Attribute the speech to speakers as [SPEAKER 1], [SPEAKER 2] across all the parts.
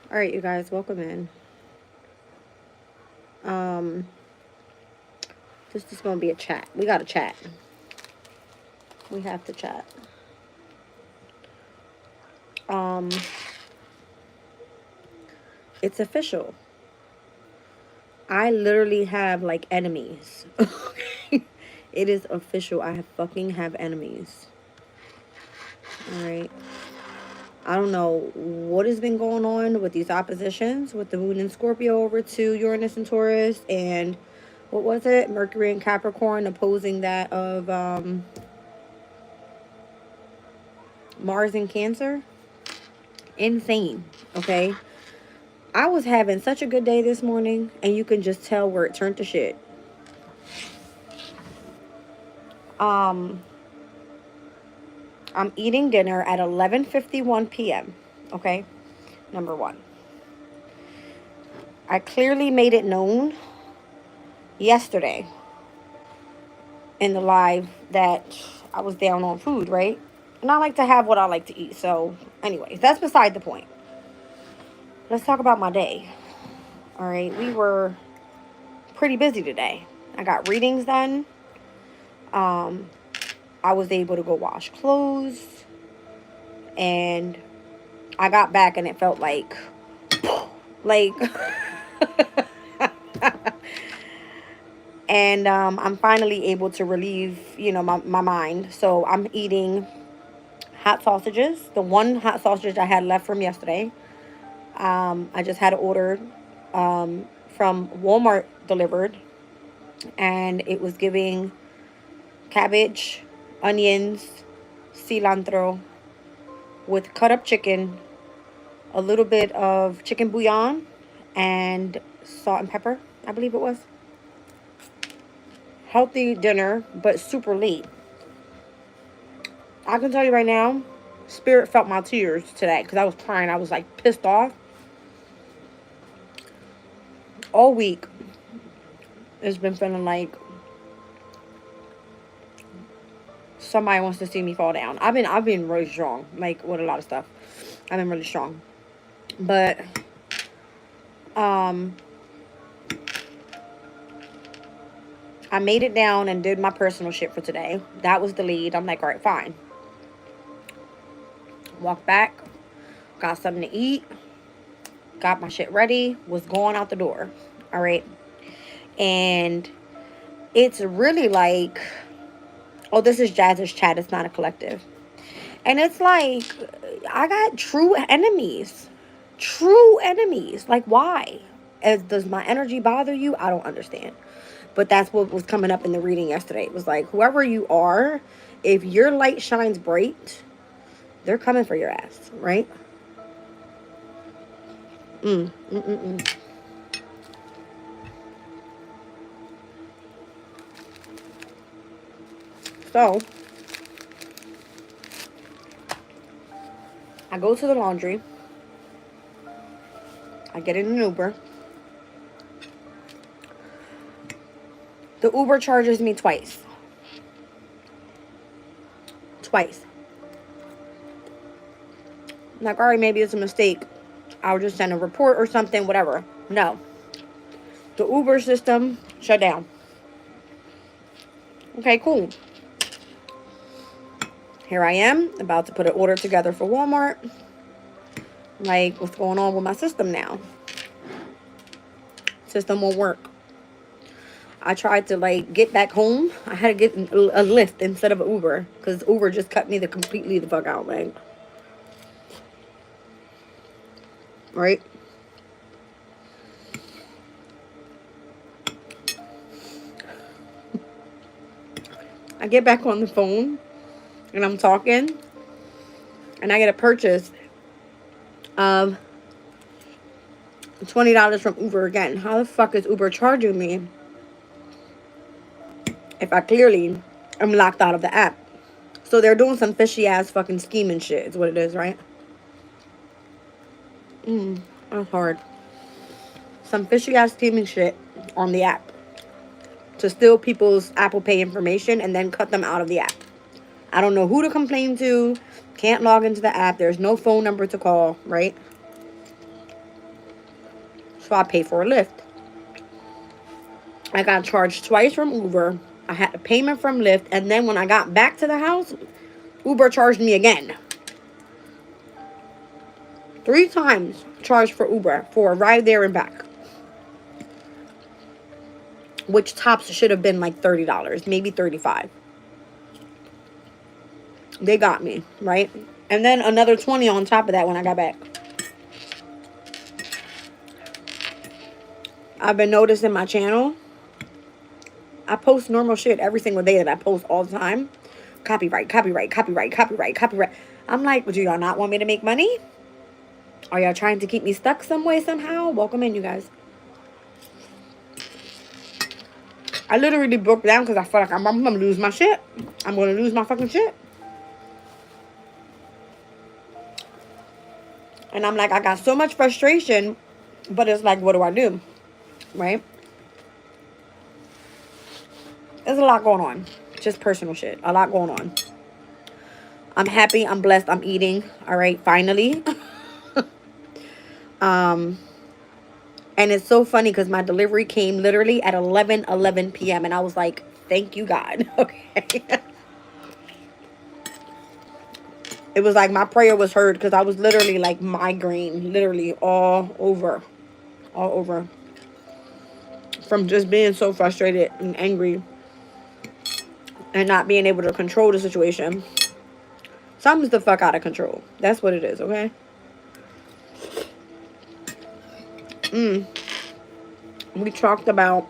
[SPEAKER 1] All right, you guys, welcome in. Um, this is gonna be a chat. We got to chat. We have to chat. Um, it's official. I literally have like enemies. It is official. I have fucking have enemies. All right. I don't know what has been going on with these oppositions with the moon and Scorpio over to Uranus and Taurus, and what was it? Mercury and Capricorn opposing that of Mars and Cancer. Insane. Okay. I was having such a good day this morning, and you can just tell where it turned to shit. Um, I'm eating dinner at 11:51 p.m. Okay, number one. I clearly made it known yesterday in the live that I was down on food, right? And I like to have what I like to eat. So, anyways, that's beside the point. Let's talk about my day. All right, we were pretty busy today. I got readings done. Um, I was able to go wash clothes, and I got back and it felt like and I'm finally able to relieve, my mind. So I'm eating hot sausages, the one hot sausage I had left from yesterday. I just had it ordered from Walmart delivered, and it was giving cabbage, onions, cilantro with cut up chicken, a little bit of chicken bouillon, and salt and pepper, I believe it was. Healthy dinner, but super late. I can tell you right now, Spirit felt my tears today because I was crying. I was like pissed off. All week, it's been feeling like somebody wants to see me fall down. I've been really strong, like with a lot of stuff. I've been really strong, but um, I made it down and did my personal shit for today. That was the lead. I'm like, all right, fine. Walked back, got something to eat, got my shit ready, was going out the door. All right, and it's really like, oh, this is Jazz's chat. It's not a collective. And it's like, I got true enemies. True enemies. Like, why? Does my energy bother you? I don't understand. But that's what was coming up in the reading yesterday. It was like, whoever you are, if your light shines bright, they're coming for your ass, right? Mm, mm, mm, mm. So, I go to the laundry. I get in an Uber. The Uber charges me twice. Twice. I'm like, all right, maybe it's a mistake. I'll just send a report or something, whatever. No. The Uber system shut down. Okay, cool. Here I am, about to put an order together for Walmart. Like, what's going on with my system now? System won't work. I tried to, like, get back home. I had to get a Lyft instead of an Uber, because Uber just cut me completely the fuck out, like. Right? I get back on the phone, and I'm talking, and I get a purchase of $20 from Uber again. How the fuck is Uber charging me if I clearly am locked out of the app? So they're doing some fishy ass fucking scheming shit is what it is, right? That's hard. Some fishy ass scheming shit on the app to steal people's Apple Pay information and then cut them out of the app. I don't know who to complain to. Can't log into the app. There's no phone number to call, right? So I paid for a Lyft. I got charged twice from Uber. I had a payment from Lyft. And then when I got back to the house, Uber charged me again. 3 times charged for Uber for a ride there and back. Which tops should have been like $30, maybe $35. They got me, right? And then another 20 on top of that when I got back. I've been noticing my channel. I post normal shit every single day that I post all the time. Copyright, copyright, copyright, copyright, copyright. I'm like, do y'all not want me to make money? Are y'all trying to keep me stuck some way, somehow? Welcome in, you guys. I literally broke down because I felt like I'm going to lose my shit. I'm going to lose my fucking shit. And I'm like, I got so much frustration, but it's like, what do I do? Right? There's a lot going on. Just personal shit. A lot going on. I'm happy. I'm blessed. I'm eating. All right. Finally. And it's so funny because my delivery came literally at 11 p.m. And I was like, thank you, God. Okay. It was like my prayer was heard because I was literally like migraine. Literally all over. All over. From just being so frustrated and angry. And not being able to control the situation. Something's the fuck out of control. That's what it is, okay? We talked about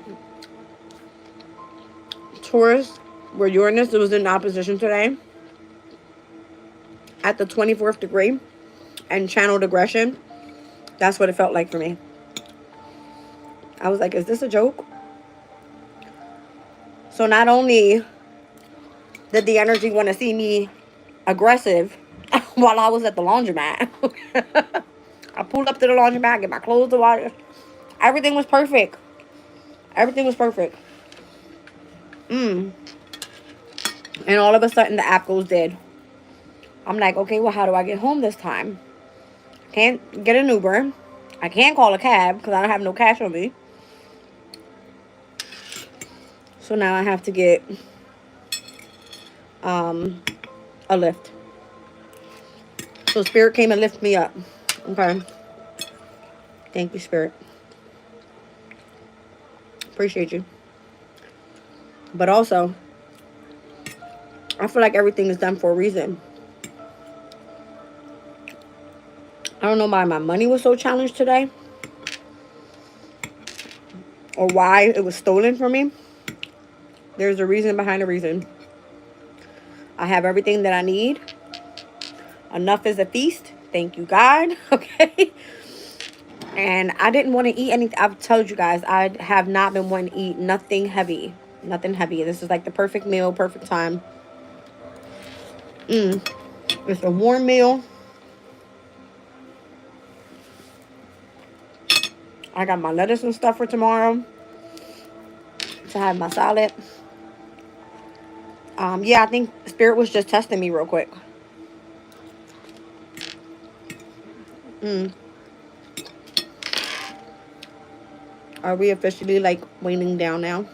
[SPEAKER 1] Taurus, where Uranus was in opposition today. At the 24th degree. And channeled aggression. That's what it felt like for me. I was like, is this a joke? So not only did the energy want to see me aggressive while I was at the laundromat. I pulled up to the laundromat, get my clothes to wash. Everything was perfect. Everything was perfect. And all of a sudden the app goes dead. I'm like, okay, well, how do I get home this time? Can't get an Uber. I can't call a cab because I don't have no cash on me. So now I have to get a Lyft. So Spirit came and lifted me up. Okay. Thank you, Spirit. Appreciate you. But also, I feel like everything is done for a reason. I don't know why my money was so challenged today. Or why it was stolen from me. There's a reason behind the reason. I have everything that I need. Enough is a feast. Thank you, God. Okay. And I didn't want to eat anything. I've told you guys, I have not been wanting to eat nothing heavy. Nothing heavy. This is like the perfect meal, perfect time. It's a warm meal. I got my lettuce and stuff for tomorrow. To have my salad. Yeah, I think Spirit was just testing me real quick. Are we officially like waning down now?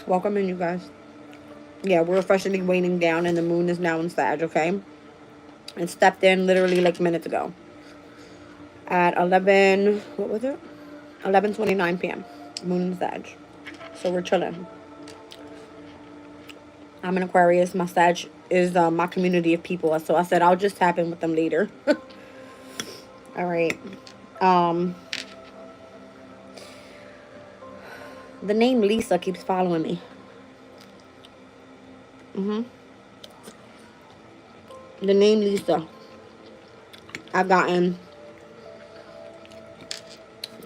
[SPEAKER 1] Welcome in, you guys. Yeah, we're officially waning down and the moon is now in Sag, okay? And stepped in literally like minutes ago. At 11:29 p.m. Moon in Sag. So we're chilling. I'm an Aquarius. My Sag is my community of people. So I said I'll just tap in with them later. All right. The name Lisa keeps following me. The name Lisa. I've gotten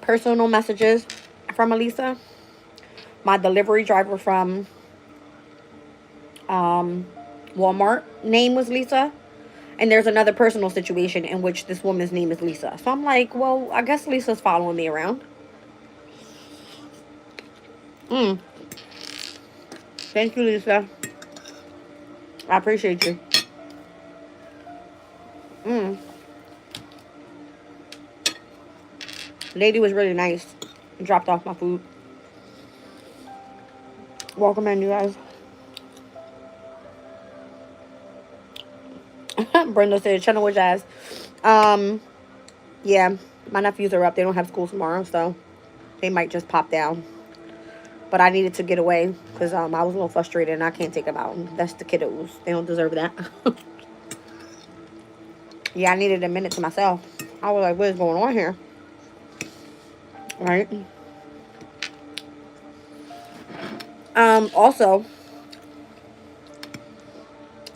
[SPEAKER 1] personal messages from Elisa. My delivery driver from Walmart name was Lisa. And there's another personal situation in which this woman's name is Lisa. So I'm like, well, I guess Lisa's following me around. Thank you, Lisa. I appreciate you. Lady was really nice. Dropped off my food. Welcome in, you guys. Brenda said, channel with Jazz. Yeah, my nephews are up. They don't have school tomorrow, so they might just pop down. But I needed to get away because I was a little frustrated and I can't take them out. That's the kiddos. They don't deserve that. Yeah, I needed a minute to myself. I was like, what is going on here? Right? Also,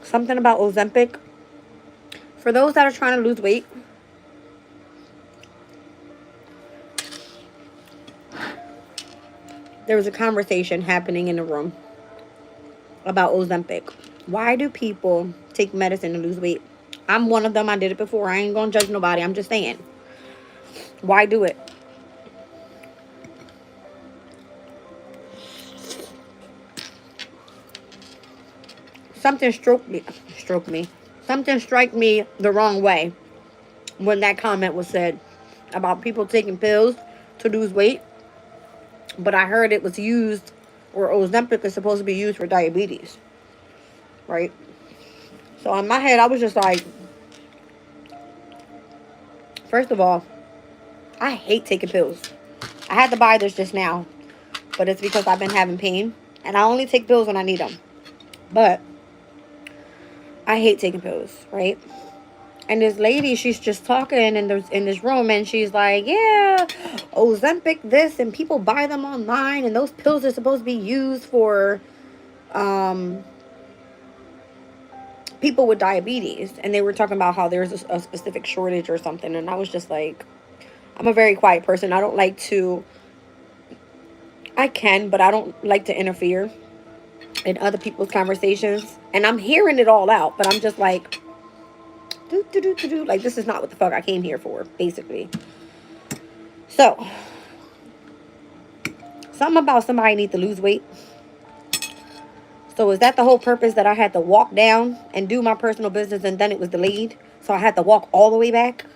[SPEAKER 1] something about Ozempic. For those that are trying to lose weight, there was a conversation happening in the room about Ozempic. Why do people take medicine to lose weight? I'm one of them. I did it before. I ain't gonna judge nobody. I'm just saying. Why do it? Something something struck me the wrong way when that comment was said about people taking pills to lose weight. But I heard it was used, or Ozempic is supposed to be used for diabetes. Right? So in my head, I was just like, first of all, I hate taking pills. I had to buy this just now, but it's because I've been having pain. And I only take pills when I need them. But I hate taking pills, right? And this lady, she's just talking in this room, and she's like, yeah, Ozempic this, and people buy them online, and those pills are supposed to be used for people with diabetes. And they were talking about how there's a specific shortage or something, and I was just like, I'm a very quiet person. I don't like to, I can, but I don't like to interfere in other people's conversations. And I'm hearing it all out, but I'm just like, like, this is not what the fuck I came here for, basically. So, something about somebody need to lose weight. So is that the whole purpose, that I had to walk down and do my personal business and then it was delayed? So I had to walk all the way back?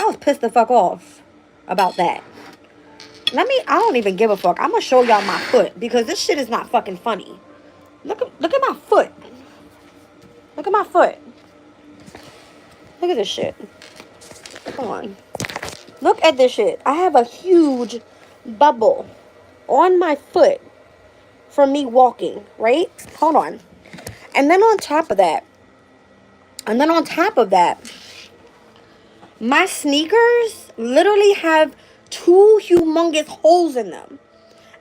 [SPEAKER 1] I was pissed the fuck off about that. I don't even give a fuck. I'm going to show y'all my foot because this shit is not fucking funny. Look at my foot. Look at my foot. Look at this shit. Come on. Look at this shit. I have a huge bubble on my foot from me walking, right? Hold on. And then on top of that, my sneakers literally have 2 humongous holes in them.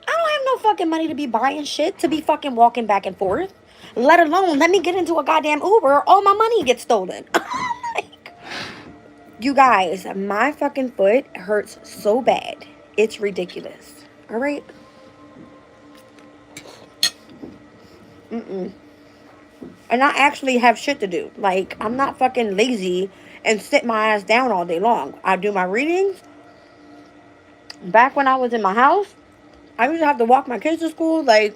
[SPEAKER 1] I don't have no fucking money to be buying shit to be fucking walking back and forth. Let alone, let me get into a goddamn Uber, all my money gets stolen. Like, you guys, my fucking foot hurts so bad. It's ridiculous. All right? And I actually have shit to do. Like, I'm not fucking lazy and sit my ass down all day long. I do my readings. Back when I was in my house, I used to have to walk my kids to school. Like,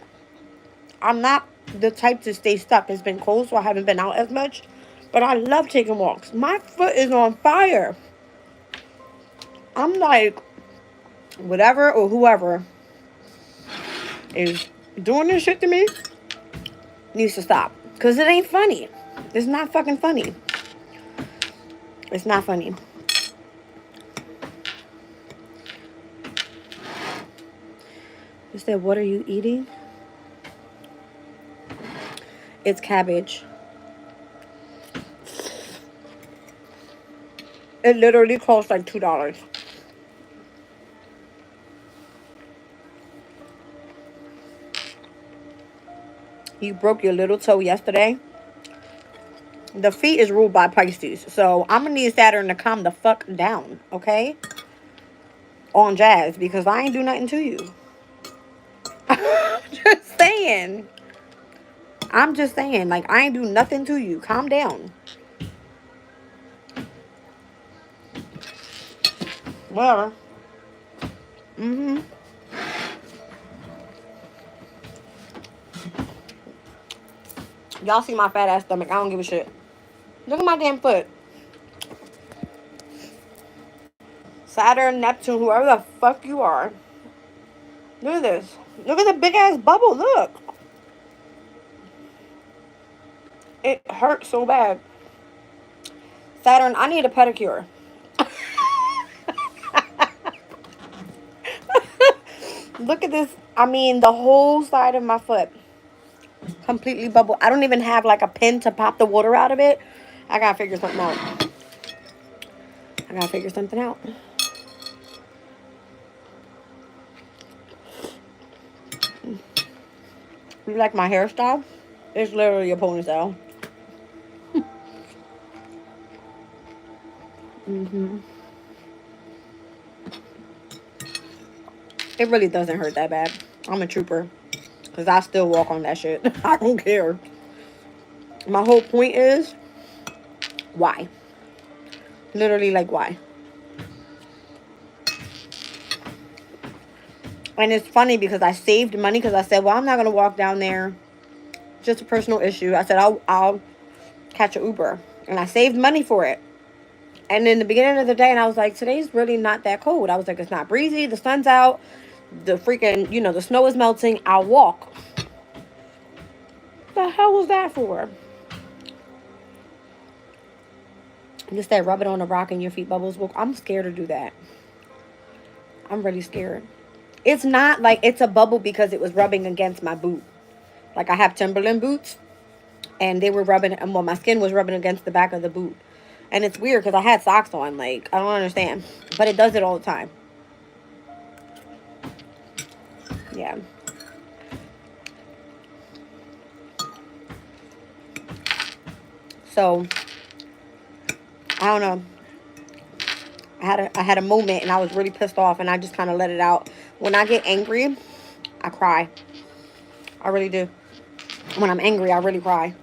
[SPEAKER 1] I'm not the type to stay stuck. It's been cold, so I haven't been out as much. But I love taking walks. My foot is on fire. I'm like, whatever or whoever is doing this shit to me needs to stop. Because it ain't funny. It's not fucking funny. It's not funny. You said, what are you eating? It's cabbage. It literally costs like $2. You broke your little toe yesterday. The feet is ruled by Pisces. So I'm going to need Saturn to calm the fuck down. Okay? On Jazz. Because I ain't do nothing to you. Just saying. I'm just saying. Like, I ain't do nothing to you. Calm down. Whatever. Y'all see my fat ass stomach. I don't give a shit. Look at my damn foot. Saturn, Neptune, whoever the fuck you are. Look at this. Look at the big ass bubble. Look. It hurts so bad. Saturn, I need a pedicure. Look at this. I mean, the whole side of my foot. Completely bubble. I don't even have like a pin to pop the water out of it. I gotta figure something out. I gotta figure something out. You like my hairstyle? It's literally a ponytail. It really doesn't hurt that bad. I'm a trooper. Because I still walk on that shit. I don't care. My whole point is, why? Literally, like, why? And it's funny because I saved money because I said, well, I'm not going to walk down there. Just a personal issue. I said, I'll catch an Uber. And I saved money for it. And in the beginning of the day, and I was like, today's really not that cold. I was like, it's not breezy. The sun's out. The freaking, you know, the snow is melting. I'll walk. What the hell was that for? Just that rub it on the rock and your feet bubbles. Well, I'm scared to do that. I'm really scared. It's not like it's a bubble because it was rubbing against my boot. Like I have Timberland boots. And they were rubbing, well, my skin was rubbing against the back of the boot. And it's weird because I had socks on. Like, I don't understand. But it does it all the time. Yeah. So, I don't know. I had a moment and I was really pissed off and I just kind of let it out. When I get angry, I cry. I really do. When I'm angry, I really cry.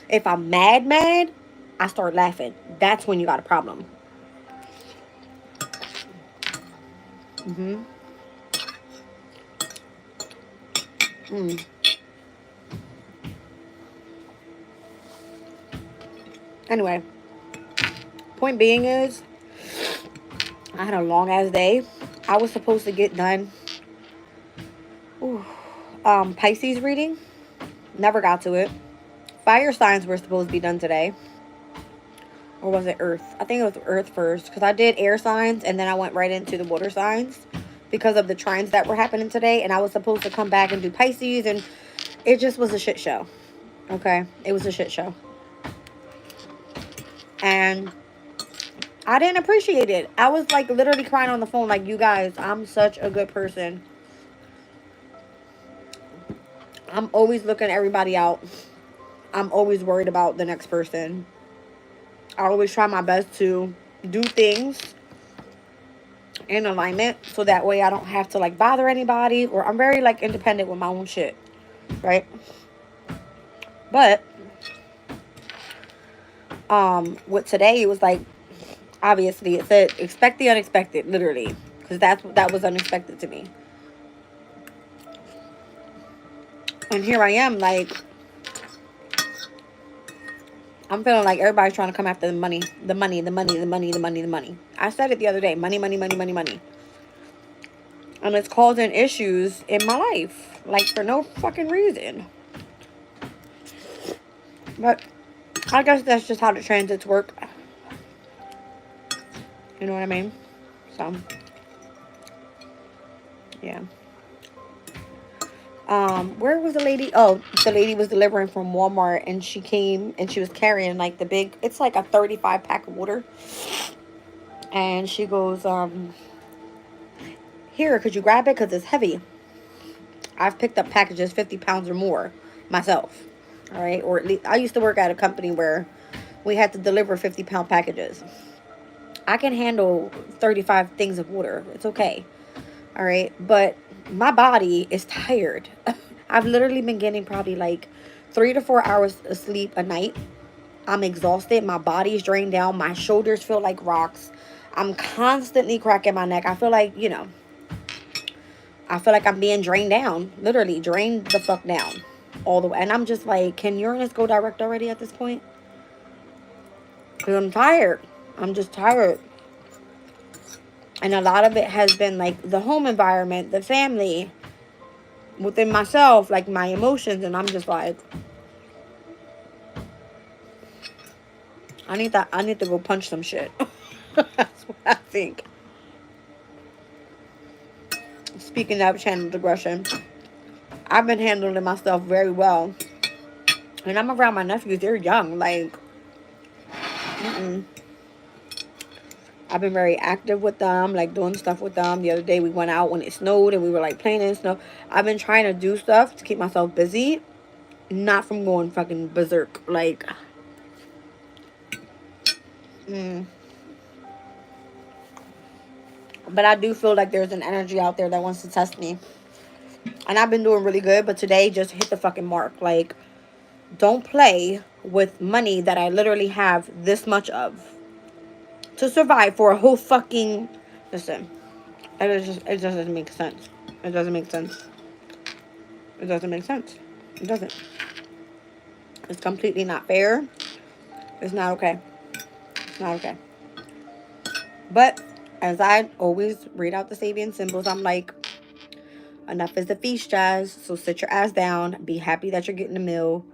[SPEAKER 1] If I'm mad, I start laughing. That's when you got a problem. Anyway, point being is, I had a long ass day. I was supposed to get done Pisces reading. Never got to it. Fire signs were supposed to be done today. Or was it earth? I think it was earth first. Because I did air signs and then I went right into the water signs. Because of the trines that were happening today. And I was supposed to come back and do Pisces. And it just was a shit show. Okay? It was a shit show. And I didn't appreciate it. I was like literally crying on the phone. Like, you guys, I'm such a good person. I'm always looking everybody out. I'm always worried about the next person. I always try my best to do things in alignment so that way I don't have to like bother anybody, or I'm very like independent with my own shit, right? But with today, it was like, obviously it said expect the unexpected, literally, because that was unexpected to me. And here I am, like, I'm feeling like everybody's trying to come after the money. The money, the money, the money, the money, the money. I said it the other day. Money, money, money, money, money. And it's causing issues in my life. Like, for no fucking reason. But I guess that's just how the transits work. You know what I mean? So, yeah. Where was the lady? Oh, the lady was delivering from Walmart, and she came and she was carrying like the big, it's like a 35 pack of water. And she goes, here, could you grab it? Because it's heavy. I've picked up packages 50 pounds or more myself. All right. Or at least I used to work at a company where we had to deliver 50-pound packages. I can handle 35 things of water. It's okay. All right. But my body is tired. I've literally been getting probably like 3 to 4 hours of sleep a night. I'm exhausted. My body is drained down. My shoulders feel like rocks. I'm constantly cracking my neck. I feel like, you know, I feel like I'm being drained down. Literally drained the fuck down. All the way. And I'm just like, can Uranus go direct already at this point? Because I'm tired. I'm just tired. And a lot of it has been like the home environment, the family, within myself, like my emotions. And I'm just like, I need to go punch some shit. That's what I think. Speaking of channel aggression, I've been handling myself very well. And I'm around my nephews, they're young. Like, I've been very active with them, like doing stuff with them. The other day we went out when it snowed and we were like playing in the snow. I've been trying to do stuff to keep myself busy, not from going fucking berserk. Like, but I do feel like there's an energy out there that wants to test me. And I've been doing really good, but today just hit the fucking mark. Like, don't play with money that I literally have this much of to survive for a whole fucking... Listen, it just doesn't make sense. It doesn't make sense. It doesn't make sense. It doesn't. It's completely not fair. It's not okay. It's not okay. But as I always read out the Sabian symbols, I'm like, enough is the feast, Jazz. So sit your ass down. Be happy that you're getting a meal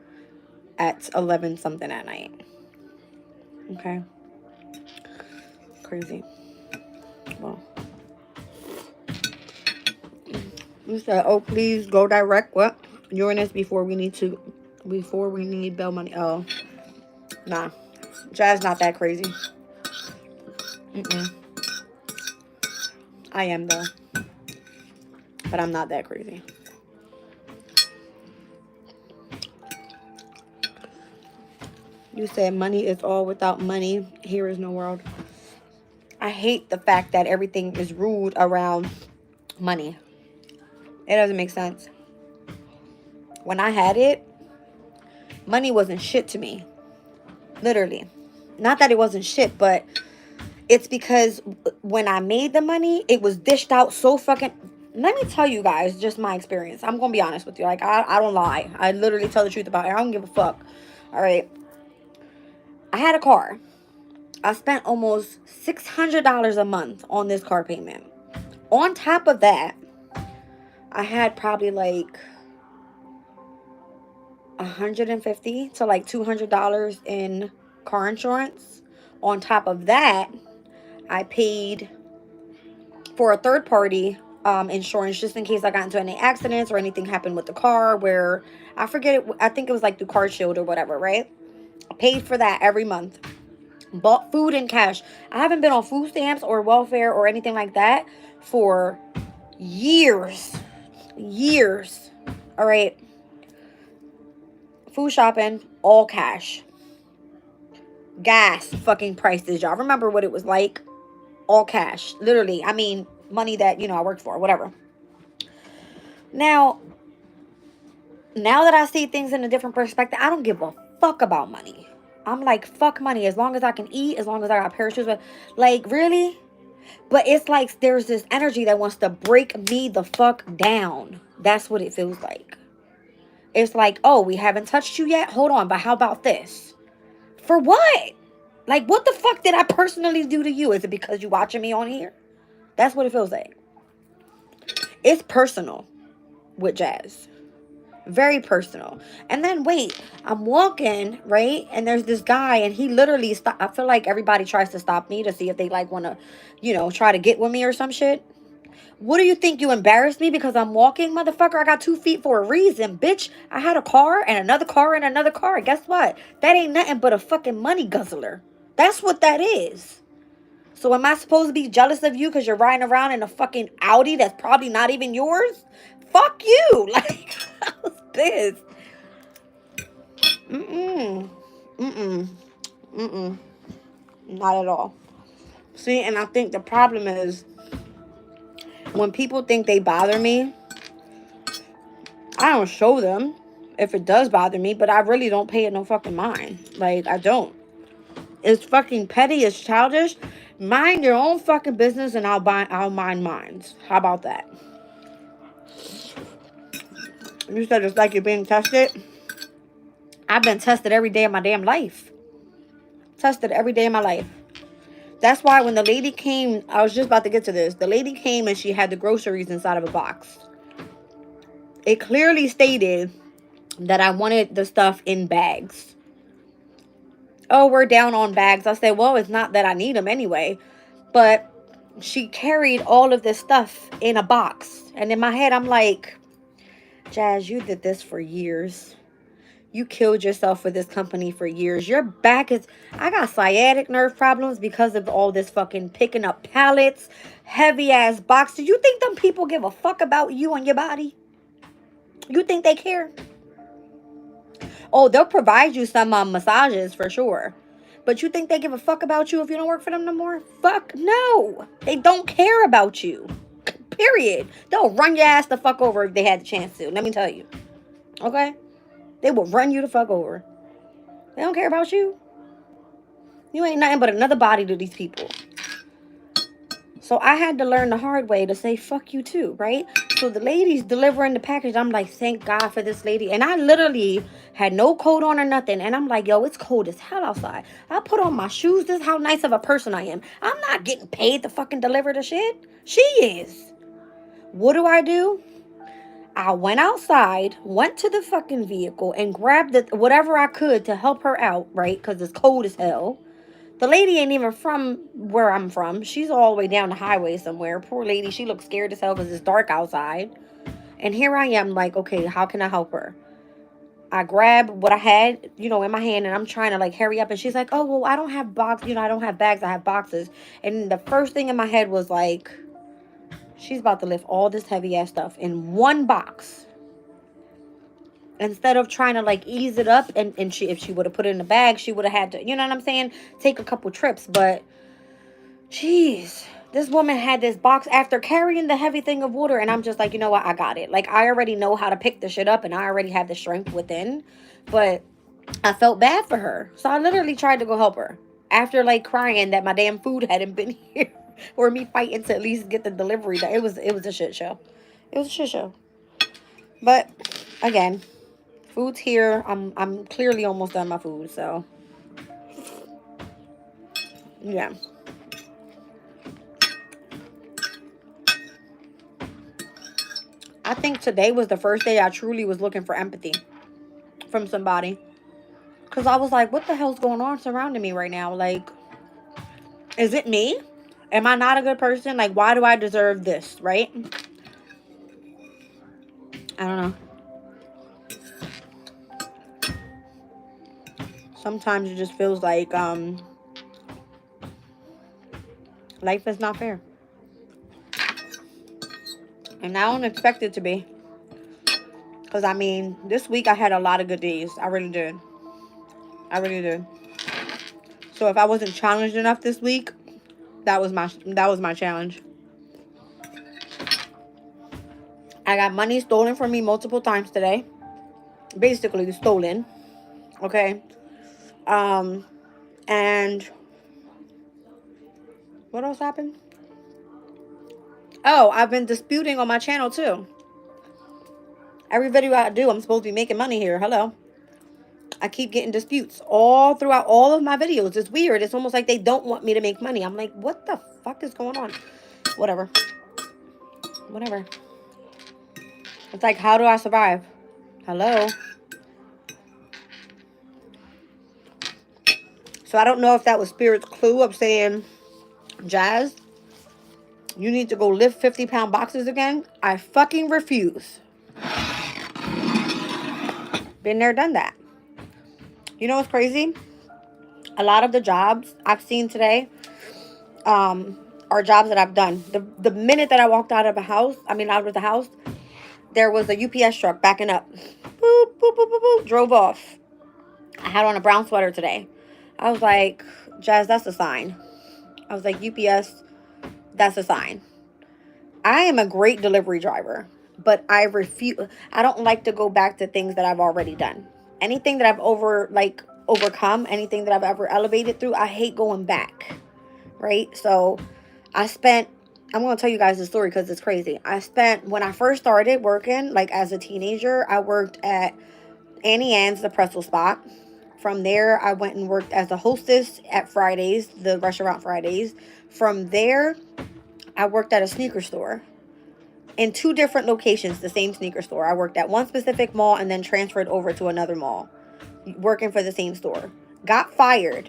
[SPEAKER 1] at 11 something at night. Okay. Crazy. Well, you said, oh, please go direct. What? Uranus before we need bail money. Oh, nah. Jazz not that crazy. I am though. But I'm not that crazy. You said money is all without money. Here is no world. I hate the fact that everything is ruled around money. It doesn't make sense. When I had it, money wasn't shit to me. Literally. Not that it wasn't shit, but it's because when I made the money, it was dished out so fucking... Let me tell you guys just my experience. I'm going to be honest with you. Like, I don't lie. I literally tell the truth about it. I don't give a fuck. All right. I had a car. I spent almost $600 a month on this car payment. On top of that, I had probably like $150 to like $200 in car insurance. On top of that, I paid for a third party insurance just in case I got into any accidents or anything happened with the car where I forget it. I think it was like the car shield or whatever, right? I paid for that every month. Bought food in cash. I haven't been on food stamps or welfare or anything like that for years. Years. All right. Food shopping, all cash. Gas fucking prices. Y'all remember what it was like? All cash. Literally. I mean, money that, I worked for. Whatever. Now that I see things in a different perspective, I don't give a fuck about money. I'm like, fuck money. As long as I can eat, as long as I got a pair of shoes. Like, really? But it's like there's this energy that wants to break me the fuck down. That's what it feels like. It's like, oh, we haven't touched you yet? Hold on, but how about this? For what? Like, what the fuck did I personally do to you? Is it because you watching me on here? That's what it feels like. It's personal with Jazz. Very personal. And then wait, I'm walking, right? And there's this guy and he literally I feel like everybody tries to stop me to see if they like want to, try to get with me or some shit. What do you think? You embarrassed me because I'm walking, motherfucker? I got 2 feet for a reason, bitch. I had a car and another car and another car. Guess what? That ain't nothing but a fucking money guzzler. That's what that is. So am I supposed to be jealous of you because you're riding around in a fucking Audi that's probably not even yours? Fuck you. Like, I was pissed. Not at all. See, and I think the problem is when people think they bother me, I don't show them if it does bother me, but I really don't pay it no fucking mind. Like, I don't. It's fucking petty. It's childish. Mind your own fucking business and I'll mind mine. How about that? You said it's like you're being tested. I've been tested every day of my damn life. Tested every day of my life. That's why when the lady came, I was just about to get to this. The lady came and she had the groceries inside of a box. It clearly stated that I wanted the stuff in bags. Oh, we're down on bags. I said, well, it's not that I need them anyway. But she carried all of this stuff in a box. And in my head, I'm like, Jazz, you did this for years. You killed yourself for this company for years. Your back is... I got sciatic nerve problems because of all this fucking picking up pallets, heavy-ass boxes. You think them people give a fuck about you and your body? You think they care? Oh, they'll provide you some massages for sure. But you think they give a fuck about you if you don't work for them no more? Fuck no. They don't care about you. Period. They'll run your ass the fuck over if they had the chance to. Let me tell you. Okay? They will run you the fuck over. They don't care about you. You ain't nothing but another body to these people. So I had to learn the hard way to say fuck you too, right? So the lady's delivering the package. I'm like, thank God for this lady. And I literally had no coat on or nothing. And I'm like, yo, it's cold as hell outside. I put on my shoes. This is how nice of a person I am. I'm not getting paid to fucking deliver the shit. She is. What do? I went outside, went to the fucking vehicle, and grabbed whatever I could to help her out, right? Because it's cold as hell. The lady ain't even from where I'm from. She's all the way down the highway somewhere. Poor lady. She looks scared as hell because it's dark outside. And here I am like, okay, how can I help her? I grab what I had, in my hand, and I'm trying to like hurry up. And she's like, oh, well, I don't have I don't have bags. I have boxes. And the first thing in my head was like, she's about to lift all this heavy ass stuff in one box. Instead of trying to like ease it up, and if she would have put it in the bag, she would have had to, you know what I'm saying, take a couple trips. But jeez, this woman had this box after carrying the heavy thing of water, and I'm just like, you know what, I got it. Like, I already know how to pick the shit up, and I already have the strength within. But I felt bad for her, so I literally tried to go help her after like crying that my damn food hadn't been here, or me fighting to at least get the delivery done. It was a shit show. It was a shit show. But again, food's here. I'm clearly almost done my food, so yeah. I think today was the first day I truly was looking for empathy from somebody. Because I was like, what the hell's going on surrounding me right now? Like, is it me? Am I not a good person? Like, why do I deserve this, right? I don't know. Sometimes it just feels like life is not fair. And I don't expect it to be. Because, I mean, this week I had a lot of good days. I really did. I really did. So if I wasn't challenged enough this week, that was my challenge. I got money stolen from me multiple times today. Basically stolen. Okay. And what else happened? Oh, I've been disputing on my channel too. Every video I do, I'm supposed to be making money here. Hello. I keep getting disputes all throughout all of my videos. It's weird. It's almost like they don't want me to make money. I'm like, what the fuck is going on? Whatever. It's like, how do I survive? Hello. So I don't know if that was Spirit's clue of saying, Jazz, you need to go lift 50-pound boxes again. I fucking refuse. Been there, done that. You know what's crazy? A lot of the jobs I've seen today are jobs that I've done. The minute that I walked out of the house, there was a UPS truck backing up. Boop, boop, boop, boop, boop, drove off. I had on a brown sweater today. I was like, Jazz, that's a sign. I was like, UPS, that's a sign. I am a great delivery driver, but I don't like to go back to things that I've already done. Anything that I've overcome, anything that I've ever elevated through, I hate going back, right? So I'm going to tell you guys the story because it's crazy. When I first started working, like as a teenager, I worked at Annie Ann's, the pretzel spot, From there, I went and worked as a hostess at Fridays, the restaurant Fridays. From there, I worked at a sneaker store in two different locations, the same sneaker store. I worked at one specific mall and then transferred over to another mall, working for the same store. Got fired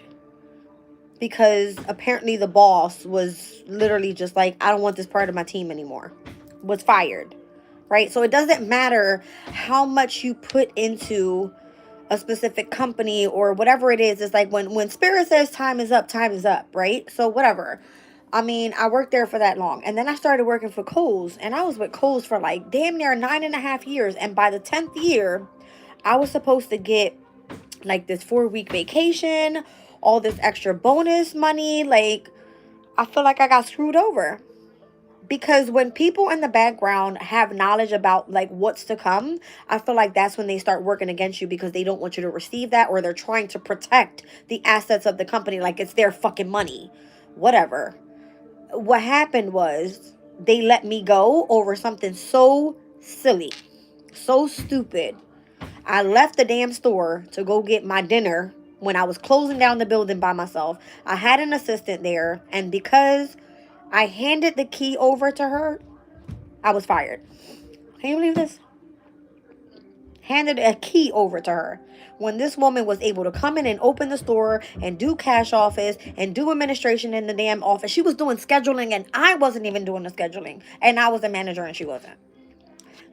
[SPEAKER 1] because apparently the boss was literally just like, I don't want this part of my team anymore. Was fired, right? So it doesn't matter how much you put into a specific company or whatever it is. It's like when Spirit says time is up, right? So whatever. I mean, I worked there for that long. And then I started working for Kohl's. And I was with Kohl's for like damn near 9.5 years. And by the 10th year, I was supposed to get like this 4-week vacation, all this extra bonus money. Like, I feel like I got screwed over. Because when people in the background have knowledge about like what's to come, I feel like that's when they start working against you because they don't want you to receive that, or they're trying to protect the assets of the company like it's their fucking money. Whatever. What happened was they let me go over something so silly, so stupid. I left the damn store to go get my dinner when I was closing down the building by myself. I had an assistant there, and because I handed the key over to her, I was fired. Can you believe this? Handed a key over to her. When this woman was able to come in and open the store and do cash office and do administration in the damn office. She was doing scheduling and I wasn't even doing the scheduling. And I was a manager and she wasn't.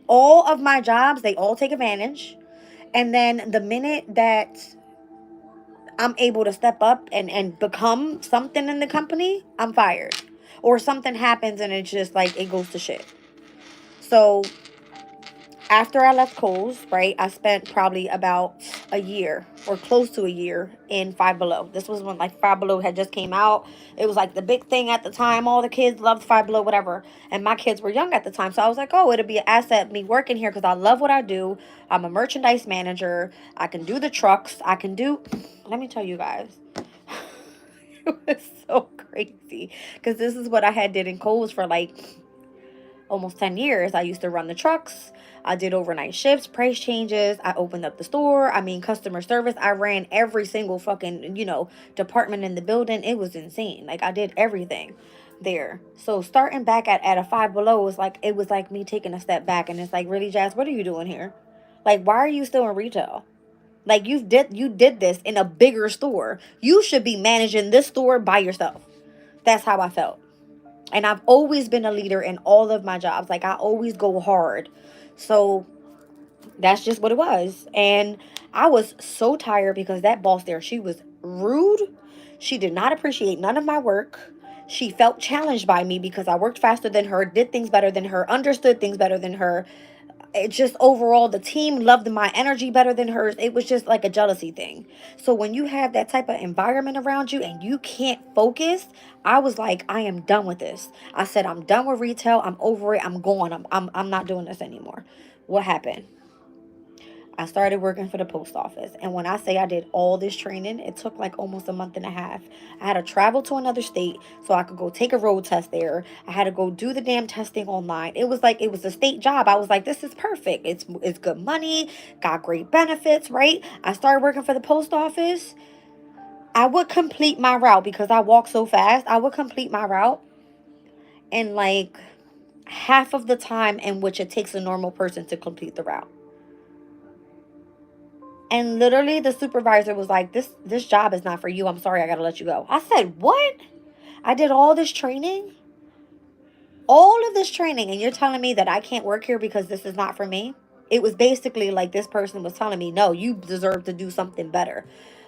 [SPEAKER 1] All of my jobs, they all take advantage. And then the minute that I'm able to step up and become something in the company, I'm fired. Or something happens and it's just like it goes to shit. So after I left Kohl's, right, I spent probably about a year or close to a year in Five Below. This was when like Five Below had just came out. It was like the big thing at the time. All the kids loved Five Below, whatever. And my kids were young at the time. So I was like, oh, it'll be an asset me working here because I love what I do. I'm a merchandise manager. I can do the trucks. I can do, let me tell you guys. It was so crazy because this is what I had did in Kohl's for like almost 10 years. I used to run the trucks. I did overnight shifts, price changes. I opened up the store. I mean, customer service. I ran every single fucking, department in the building. It was insane. Like, I did everything there. So starting back at a Five Below it was like me taking a step back. And it's like, really, Jazz, what are you doing here? Like, why are you still in retail? Like, you did this in a bigger store. You should be managing this store by yourself. That's how I felt. And I've always been a leader in all of my jobs. Like, I always go hard. So that's just what it was. And I was so tired because that boss there, she was rude. She did not appreciate none of my work. She felt challenged by me because I worked faster than her, did things better than her, understood things better than her. It just overall, the team loved my energy better than hers. It was just like a jealousy thing. So when you have that type of environment around you and you can't focus, I was like, I am done with this. I said, I'm done with retail. I'm over it. I'm going. I'm not doing this anymore. What happened? I started working for the post office. And when I say I did all this training, it took like almost a month and a half. I had to travel to another state so I could go take a road test there. I had to go do the damn testing online. It was like, it was a state job. I was like, this is perfect. It's good money, got great benefits, right? I started working for the post office. I would complete my route because I walk so fast. I would complete my route in like half of the time in which it takes a normal person to complete the route. And literally the supervisor was like, this job is not for you. I'm sorry, I got to let you go. I said, what? I did all this training? All of this training, and you're telling me that I can't work here because this is not for me? It was basically like this person was telling me, no, you deserve to do something better.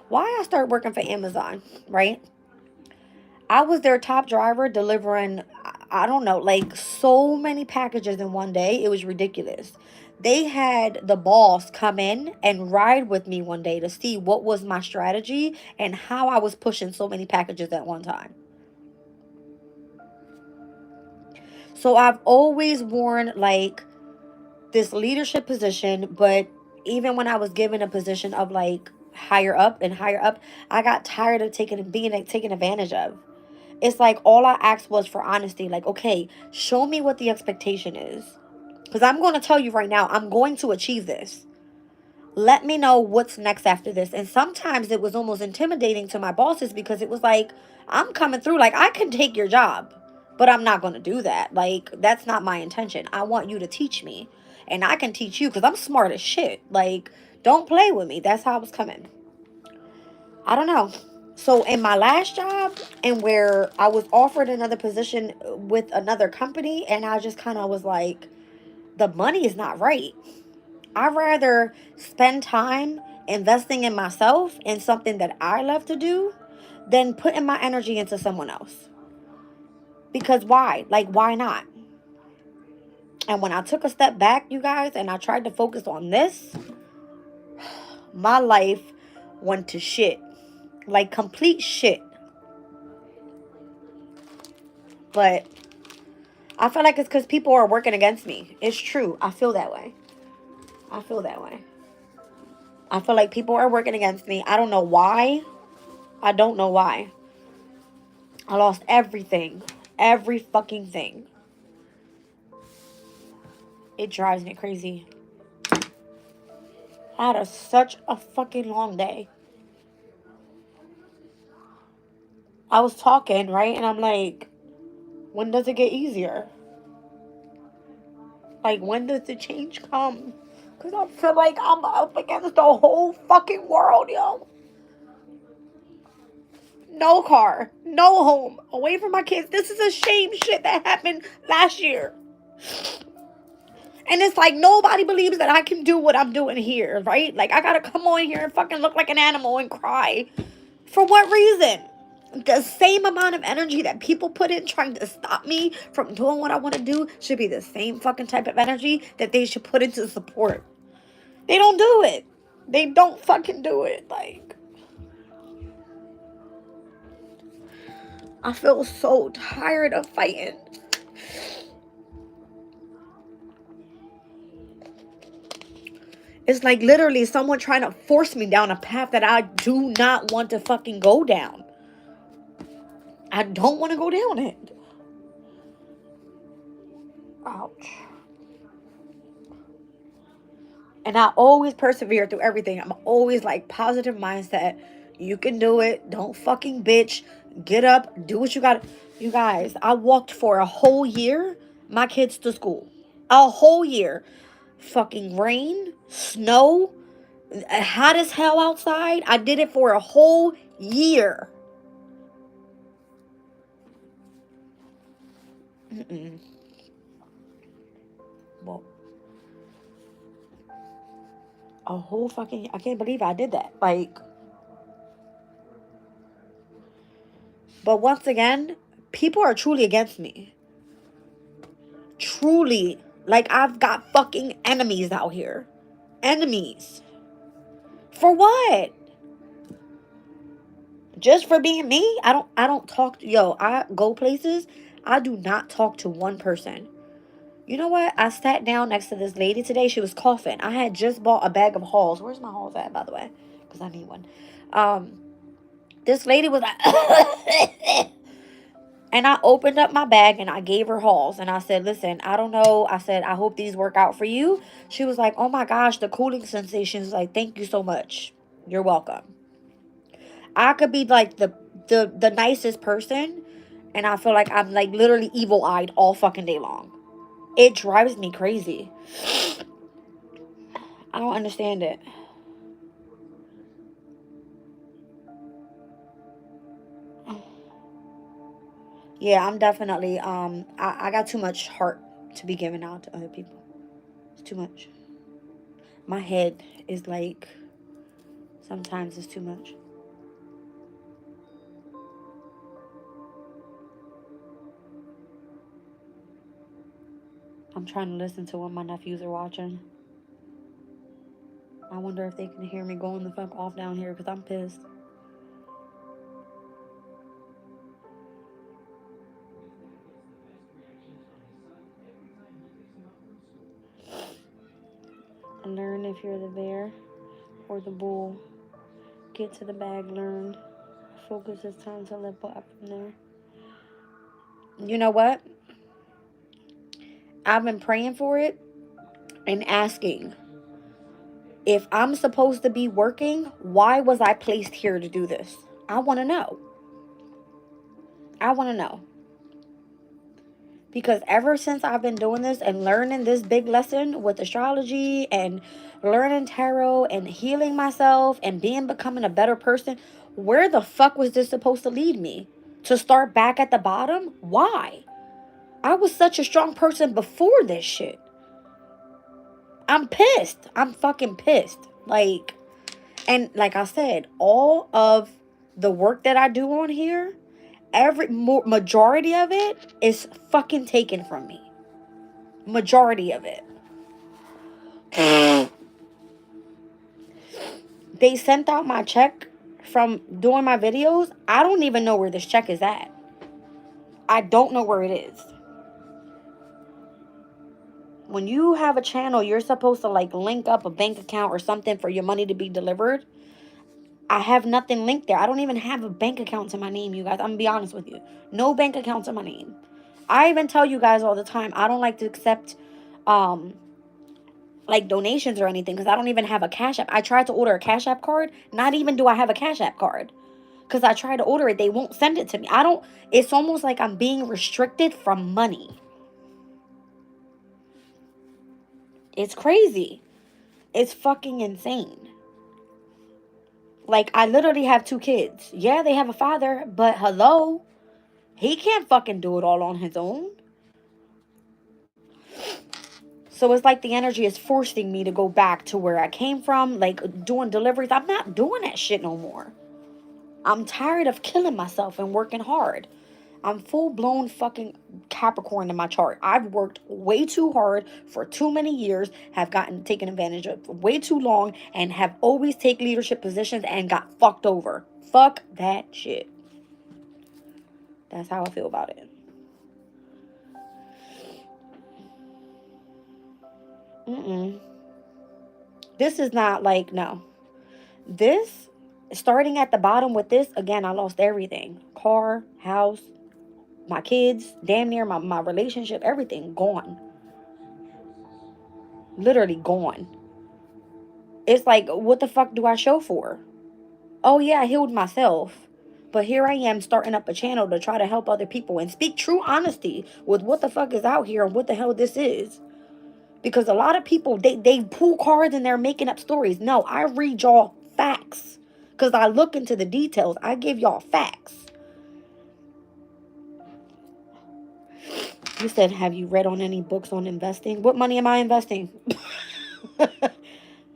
[SPEAKER 1] Why I started working for Amazon, right? I was their top driver delivering, I don't know, like so many packages in one day. It was ridiculous. They had the boss come in and ride with me one day to see what was my strategy and how I was pushing so many packages at one time. So I've always worn like this leadership position, but even when I was given a position of like higher up and higher up, I got tired of being taken advantage of. It's like all I asked was for honesty. Like, okay, show me what the expectation is. Because I'm going to tell you right now, I'm going to achieve this. Let me know what's next after this. And sometimes it was almost intimidating to my bosses because it was like, I'm coming through. Like, I can take your job, but I'm not going to do that. Like, that's not my intention. I want you to teach me. And I can teach you because I'm smart as shit. Like, don't play with me. That's how I was coming. I don't know. So in my last job, and where I was offered another position with another company, and I just kind of was like, the money is not right. I'd rather spend time investing in myself and something that I love to do than putting my energy into someone else. Because why? Like, why not? And when I took a step back, you guys, and I tried to focus on this, my life went to shit. Like, complete shit. But I feel like it's because people are working against me. It's true. I feel that way. I feel that way. I feel like people are working against me. I don't know why. I don't know why. I lost everything. Every fucking thing. It drives me crazy. I had such a fucking long day. I was talking, right? And I'm like, when does it get easier? Like, when does the change come? Because I feel like I'm up against the whole fucking world, yo. No car, no home, away from my kids. This is a shame shit that happened last year. And it's like nobody believes that I can do what I'm doing here, right? Like, I gotta come on here and fucking look like an animal and cry. For what reason? The same amount of energy that people put in trying to stop me from doing what I want to do should be the same fucking type of energy that they should put into support. They don't do it. They don't fucking do it. Like, I feel so tired of fighting. It's like literally someone trying to force me down a path that I do not want to fucking go down. I don't want to go down it. Ouch. And I always persevere through everything. I'm always like positive mindset. You can do it. Don't fucking bitch. Get up. Do what you got. You guys, I walked for a whole year my kids to school. A whole year. Fucking rain, snow, hot as hell outside. I did it for a whole year. Mm-mm. Well, a whole fucking, I can't believe I did that. Like, but once again, people are truly against me. Truly. Like, I've got fucking enemies out here. Enemies. For what? Just for being me? I don't talk to, yo, I go places. I do not talk to one person. You know what? I sat down next to this lady today. She was coughing. I had just bought a bag of Halls. Where's my Halls at, by the way? Because I need one. This lady was like, and I opened up my bag and I gave her Halls. And I said, listen, I don't know. I said, I hope these work out for you. She was like, oh my gosh, the cooling sensations. Like, thank you so much. You're welcome. I could be like the nicest person. And I feel like I'm like literally evil-eyed all fucking day long. It drives me crazy. I don't understand it. Yeah, I'm definitely I got too much heart to be giving out to other people. It's too much. My head is like sometimes it's too much. I'm trying to listen to what my nephews are watching. I wonder if they can hear me going the fuck off down here because I'm pissed. Learn if you're the bear or the bull. Get to the bag, learn. Focus, it's time to live up from there. You know what? I've been praying for it and asking. If I'm supposed to be working, why was I placed here to do this? I want to know. I want to know. Because ever since I've been doing this and learning this big lesson with astrology and learning tarot and healing myself and becoming a better person, where the fuck was this supposed to lead me? To start back at the bottom? Why? I was such a strong person before this shit. I'm pissed. I'm fucking pissed. Like, and like I said, all of the work that I do on here, majority of it is fucking taken from me. Majority of it. They sent out my check from doing my videos. I don't even know where this check is at. I don't know where it is. When you have a channel, you're supposed to like link up a bank account or something for your money to be delivered. I have nothing linked there. I don't even have a bank account to my name, you guys. I'm gonna be honest with you. No bank account to my name. I even tell you guys all the time, I don't like to accept like donations or anything because I don't even have a Cash App. I tried to order a Cash App card. Not even do I have a Cash App card. Because I tried to order it. They won't send it to me. It's almost like I'm being restricted from money. It's crazy. It's fucking insane. Like, I literally have 2 kids. Yeah, they have a father, but hello? He can't fucking do it all on his own. So it's like the energy is forcing me to go back to where I came from, like doing deliveries. I'm not doing that shit no more. I'm tired of killing myself and working hard. I'm full-blown fucking Capricorn in my chart. I've worked way too hard for too many years, have gotten taken advantage of for way too long, and have always taken leadership positions and got fucked over. Fuck that shit. That's how I feel about it. This is not like, no. This, starting at the bottom with this, again, I lost everything. Car, house, my kids, damn near my relationship, everything gone. Literally gone. It's like, what the fuck do I show for? Oh yeah, I healed myself. But here I am starting up a channel to try to help other people and speak true honesty with what the fuck is out here and what the hell this is. Because a lot of people, they pull cards and they're making up stories. No, I read y'all facts. Because I look into the details. I give y'all facts. You said, have you read on any books on investing? What money am I investing?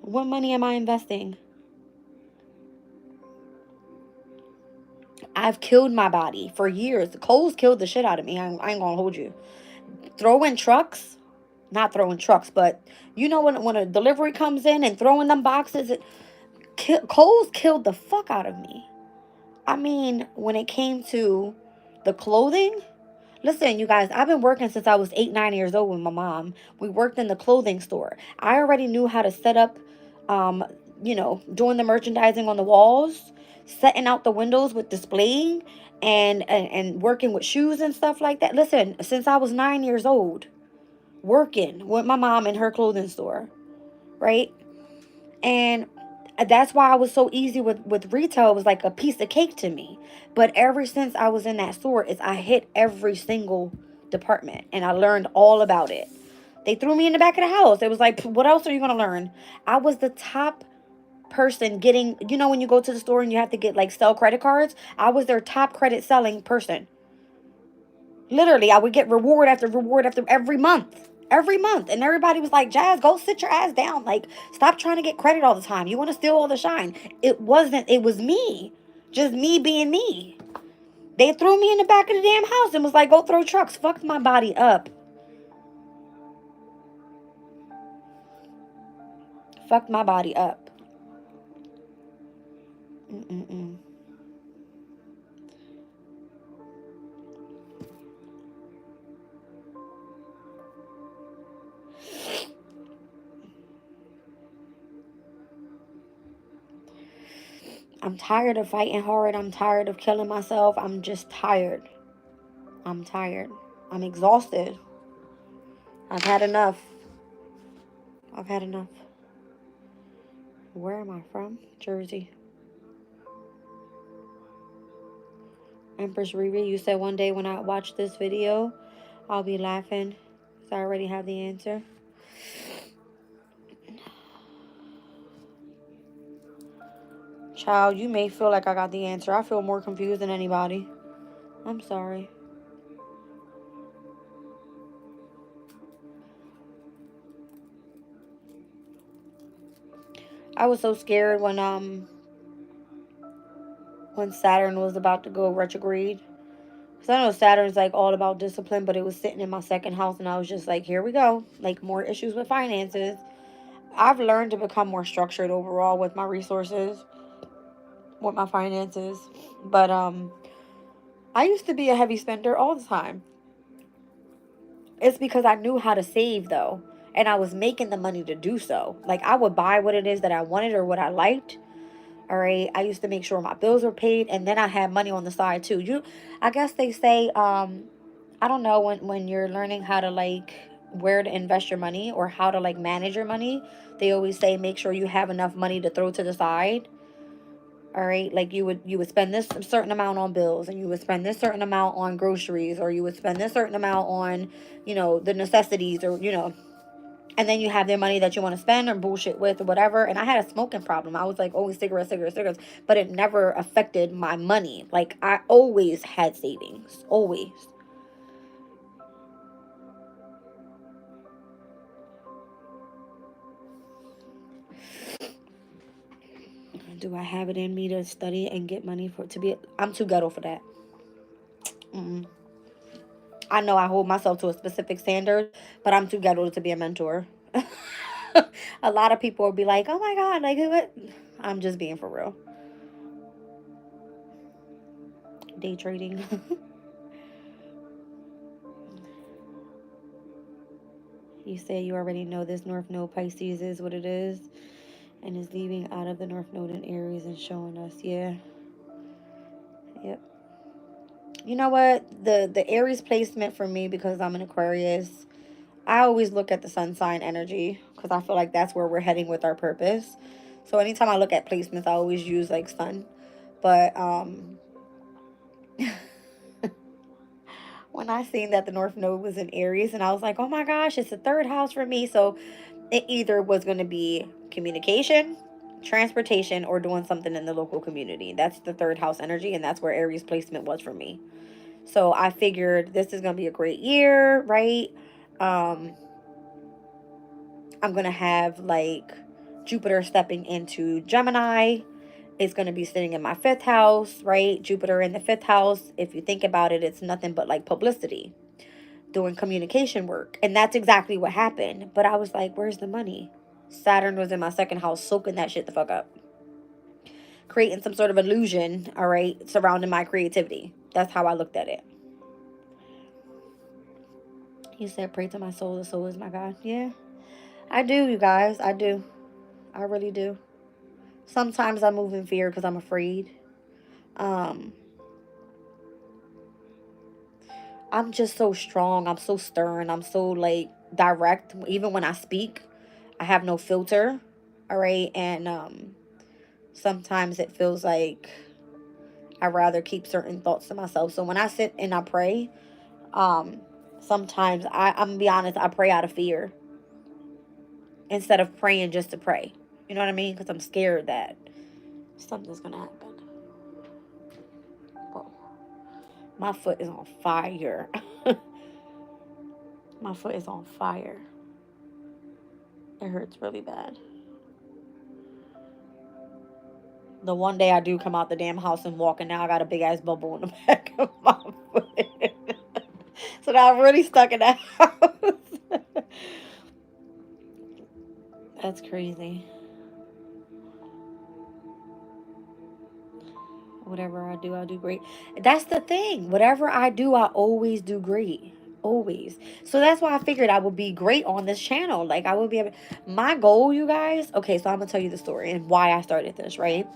[SPEAKER 1] What money am I investing? I've killed my body for years. Cole's killed the shit out of me. I ain't gonna hold you. Throwing trucks, not throwing trucks, but you know when a delivery comes in and throwing them boxes, Cole's killed the fuck out of me. I mean, when it came to the clothing, listen, you guys, I've been working since I was 8, 9 years old with my mom. We worked in the clothing store. I already knew how to set up, doing the merchandising on the walls, setting out the windows with displaying, and working with shoes and stuff like that. Listen, since I was 9 years old, working with my mom in her clothing store, right? And that's why I was so easy with retail. It was like a piece of cake to me. But ever since I was in that store, I hit every single department and I learned all about it. They threw me in the back of the house. It was like, what else are you going to learn? I was the top person getting, when you go to the store and you have to get like sell credit cards, I was their top credit selling person. Literally, I would get reward after reward after every month. Every month. And everybody was like, Jazz, go sit your ass down. Like, stop trying to get credit all the time. You want to steal all the shine. It wasn't. It was me. Just me being me. They threw me in the back of the damn house and was like, go throw trucks. Fucked my body up. Fucked my body up. Mm-mm-mm. I'm tired of fighting hard. I'm tired of killing myself. I'm just tired. I'm tired. I'm exhausted. I've had enough. I've had enough. Where am I from? Jersey. Empress Riri, you said one day when I watch this video, I'll be laughing because I already have the answer. Child, you may feel like I got the answer. I feel more confused than anybody. I'm sorry. I was so scared when Saturn was about to go retrograde. Because I know Saturn's like all about discipline, but it was sitting in my second house and I was just like, here we go. Like more issues with finances. I've learned to become more structured overall with my resources, with my finances. But I used to be a heavy spender all the time. It's because I knew how to save though. And I was making the money to do so. Like I would buy what it is that I wanted or what I liked. All right. I used to make sure my bills were paid and then I had money on the side too. I guess they say, I don't know, when you're learning how to like where to invest your money or how to like manage your money, they always say make sure you have enough money to throw to the side. All right, like you would spend this certain amount on bills and you would spend this certain amount on groceries or you would spend this certain amount on, the necessities or and then you have their money that you want to spend or bullshit with or whatever. And I had a smoking problem. I was like always cigarettes, cigarettes, cigarettes, but it never affected my money. Like I always had savings, always. Do I have it in me to study and get money to be? I'm too ghetto for that. Mm-mm. I know I hold myself to a specific standard, but I'm too ghetto to be a mentor. A lot of people will be like, "Oh my god, like what?" I'm just being for real. Day trading. You say you already know this North Node Pisces is what it is, and is leaving out of the North Node in Aries and showing us, yeah, yep. You know what? The Aries placement for me because I'm an Aquarius. I always look at the sun sign energy because I feel like that's where we're heading with our purpose. So anytime I look at placements, I always use like sun. But when I seen that the North Node was in Aries, and I was like, oh my gosh, it's the third house for me. So it either was going to be communication, transportation, or doing something in the local community. That's the third house energy, and that's where Aries placement was for me. So I figured this is going to be a great year, right? Um, I'm going to have like Jupiter stepping into Gemini. It's going to be sitting in my fifth house, right? Jupiter in the fifth house. If you think about it, it's nothing but like publicity, doing communication work. And that's exactly what happened. But I was like, where's the money? Saturn was in my second house, soaking that shit the fuck up. Creating some sort of illusion, all right, surrounding my creativity. That's how I looked at it. You said, pray to my soul. The soul is my God. Yeah, I do, you guys. I do. I really do. Sometimes I move in fear because I'm afraid. Um, I'm just so strong. I'm so stern. I'm so like direct. Even when I speak, I have no filter. All right. And sometimes it feels like I rather keep certain thoughts to myself. So when I sit and I pray, um, sometimes I'm gonna be honest, I pray out of fear instead of praying just to pray. You know what I mean? Because I'm scared that something's gonna happen. Whoa. My foot is on fire. My foot is on fire. It hurts really bad. The one day I do come out the damn house and walk, and now I got a big ass bubble in the back of my foot. So now I'm really stuck in that house. That's crazy. Whatever I do great. That's the thing. Whatever I do, I always do great. Always. So that's why I figured I would be great on this channel. Like I would be able. My goal, you guys. Okay, so I'm gonna tell you the story and why I started this. Right.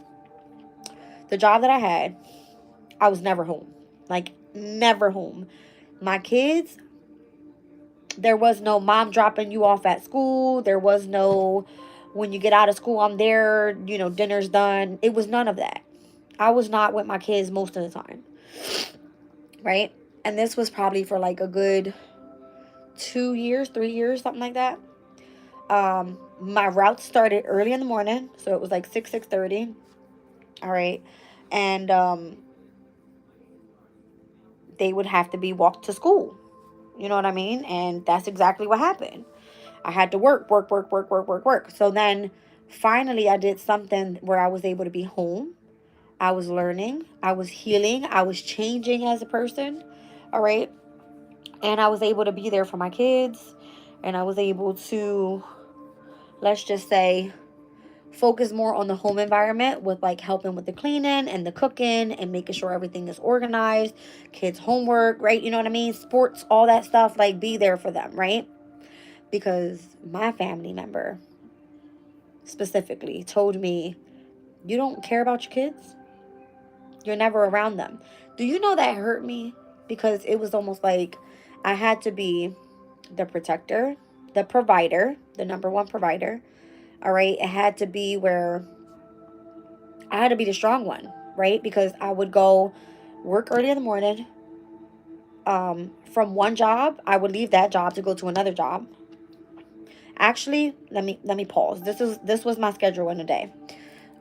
[SPEAKER 1] The job that I had, I was never home. Like never home. My kids, there was no mom dropping you off at school. There was no When you get out of school, I'm there, you know, dinner's done. It was none of that. I was not with my kids most of the time, right? And this was probably for like a good 2 years, 3 years, something like that. My route started early in the morning, so it was like 6:30. All right. And they would have to be walked to school. You know what I mean? And that's exactly what happened. I had to work. So then finally I did something where I was able to be home. I was learning, I was healing, I was changing as a person. All right. And I was able to be there for my kids. And I was able to, let's just say, focus more on the home environment with like helping with the cleaning and the cooking and making sure everything is organized, kids homework, right? You know what I mean? Sports, all that stuff, like be there for them, right? Because my family member specifically told me, you don't care about your kids? You're never around them. Do you know that hurt me? Because it was almost like I had to be the protector, the provider, the number one provider. All right. It had to be where I had to be the strong one, right? Because I would go work early in the morning. From one job, I would leave that job to go to another job. Actually, let me pause. This was my schedule in a day.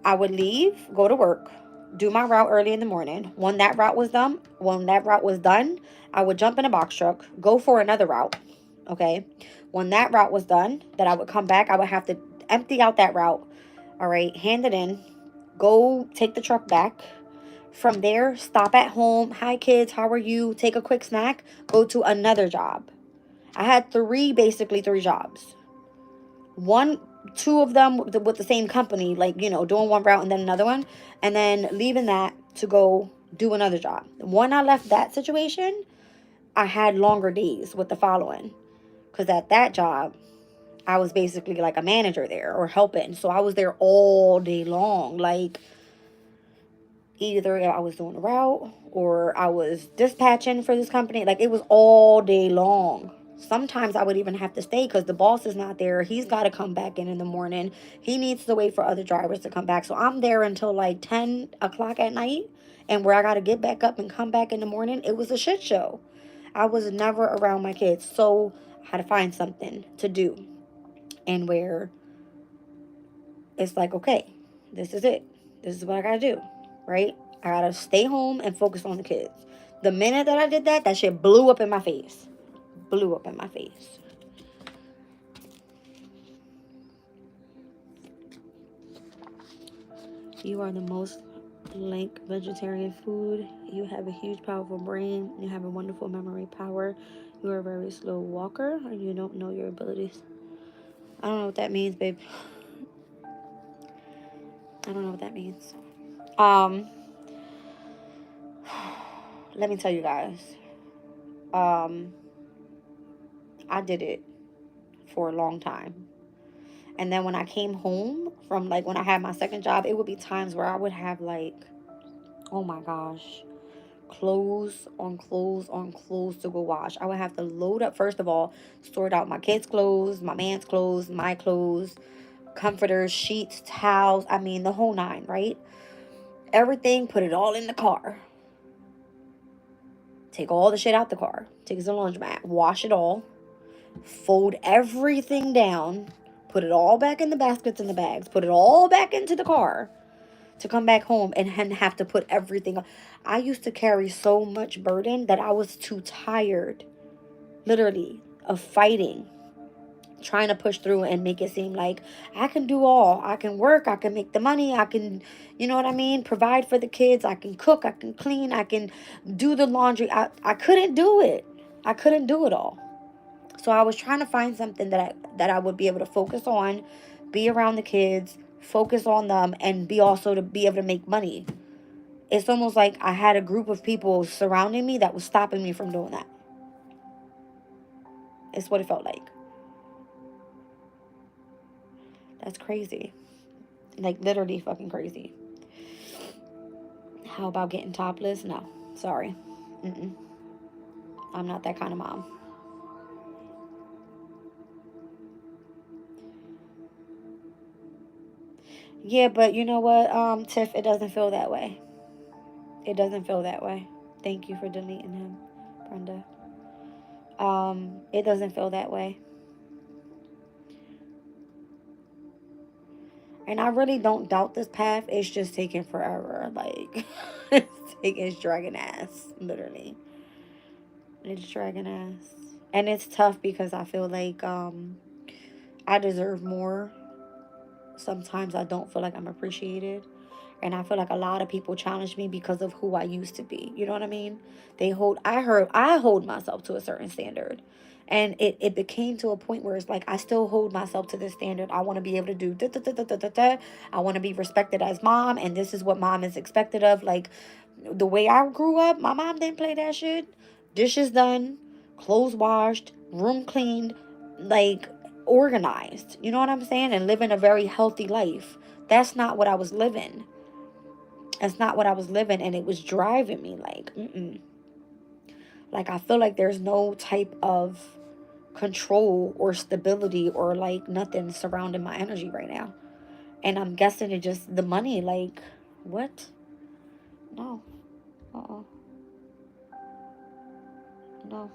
[SPEAKER 1] I would leave, go to work, do my route early in the morning. When that route was done, I would jump in a box truck, go for another route. Okay. When that route was done, that I would come back, I would have to empty out that route. All right, hand it in, go take the truck back. From there, stop at home. Hi kids, how are you? Take a quick snack, go to another job. I had basically three jobs. Two of them with the same company, like, you know, doing one route and then another one, and then leaving that to go do another job. When I left that situation, I had longer days with the following, because at that job, I was basically like a manager there or helping. So I was there all day long. Like, either I was doing a route or I was dispatching for this company. Like, it was all day long. Sometimes I would even have to stay because the boss is not there. He's got to come back in the morning. He needs to wait for other drivers to come back. So I'm there until like 10 o'clock at night. And where I got to get back up and come back in the morning, it was a shit show. I was never around my kids. So I had to find something to do. And where it's like, okay, this is it. This is what I got to do, right? I got to stay home and focus on the kids. The minute that I did that, that shit blew up in my face. Blew up in my face. You are the most like vegetarian food. You have a huge, powerful brain. You have a wonderful memory power. You are a very slow walker, and you don't know your abilities. I don't know what that means, babe. I don't know what that means. Let me tell you guys. I did it for a long time. And then when I came home from, like, when I had my second job, it would be times where I would have, like, oh my gosh, clothes on clothes on clothes to go wash. I would have to load up, first of all, sort out my kids' clothes, my man's clothes, my clothes, comforters, sheets, towels. I mean, the whole nine, right? Everything, put it all in the car. Take all the shit out the car. Take it to the laundromat. Wash it all. Fold everything down. Put it all back in the baskets and the bags. Put it all back into the car to come back home and have to put everything up. I used to carry so much burden that I was too tired, literally, of fighting, trying to push through and make it seem like I can do all. I can work, I can make the money, I can, you know what I mean, provide for the kids, I can cook, I can clean, I can do the laundry. I couldn't do it. I couldn't do it all. So I was trying to find something that I would be able to focus on, be around the kids, focus on them, and be also to be able to make money. It's almost like I had a group of people surrounding me that was stopping me from doing that. It's what it felt like. That's crazy. Like, literally fucking crazy. How about getting topless? No. Sorry. I'm not that kind of mom. Yeah, but you know what, Tiff, it doesn't feel that way. It doesn't feel that way. Thank you for deleting him, Brenda. It doesn't feel that way. And I really don't doubt this path. It's just taking forever. Like, it's dragging ass, literally. It's dragging ass. And it's tough because I feel like I deserve more. Sometimes I don't feel like I'm appreciated. And I feel like a lot of people challenge me because of who I used to be. You know what I mean? I hold myself to a certain standard. And it became to a point where it's like I still hold myself to this standard. I want to be able to do da, da, da, da, da, da, da. I want to be respected as mom, and this is what mom is expected of. Like the way I grew up, my mom didn't play that shit. Dishes done, clothes washed, room cleaned, like organized. You know what I'm saying? And living a very healthy life. That's not what I was living. That's not what I was living, and it was driving me like, like I feel like there's no type of control or stability or like nothing surrounding my energy right now. And I'm guessing it just the money, like, what? No. Uh-uh. No.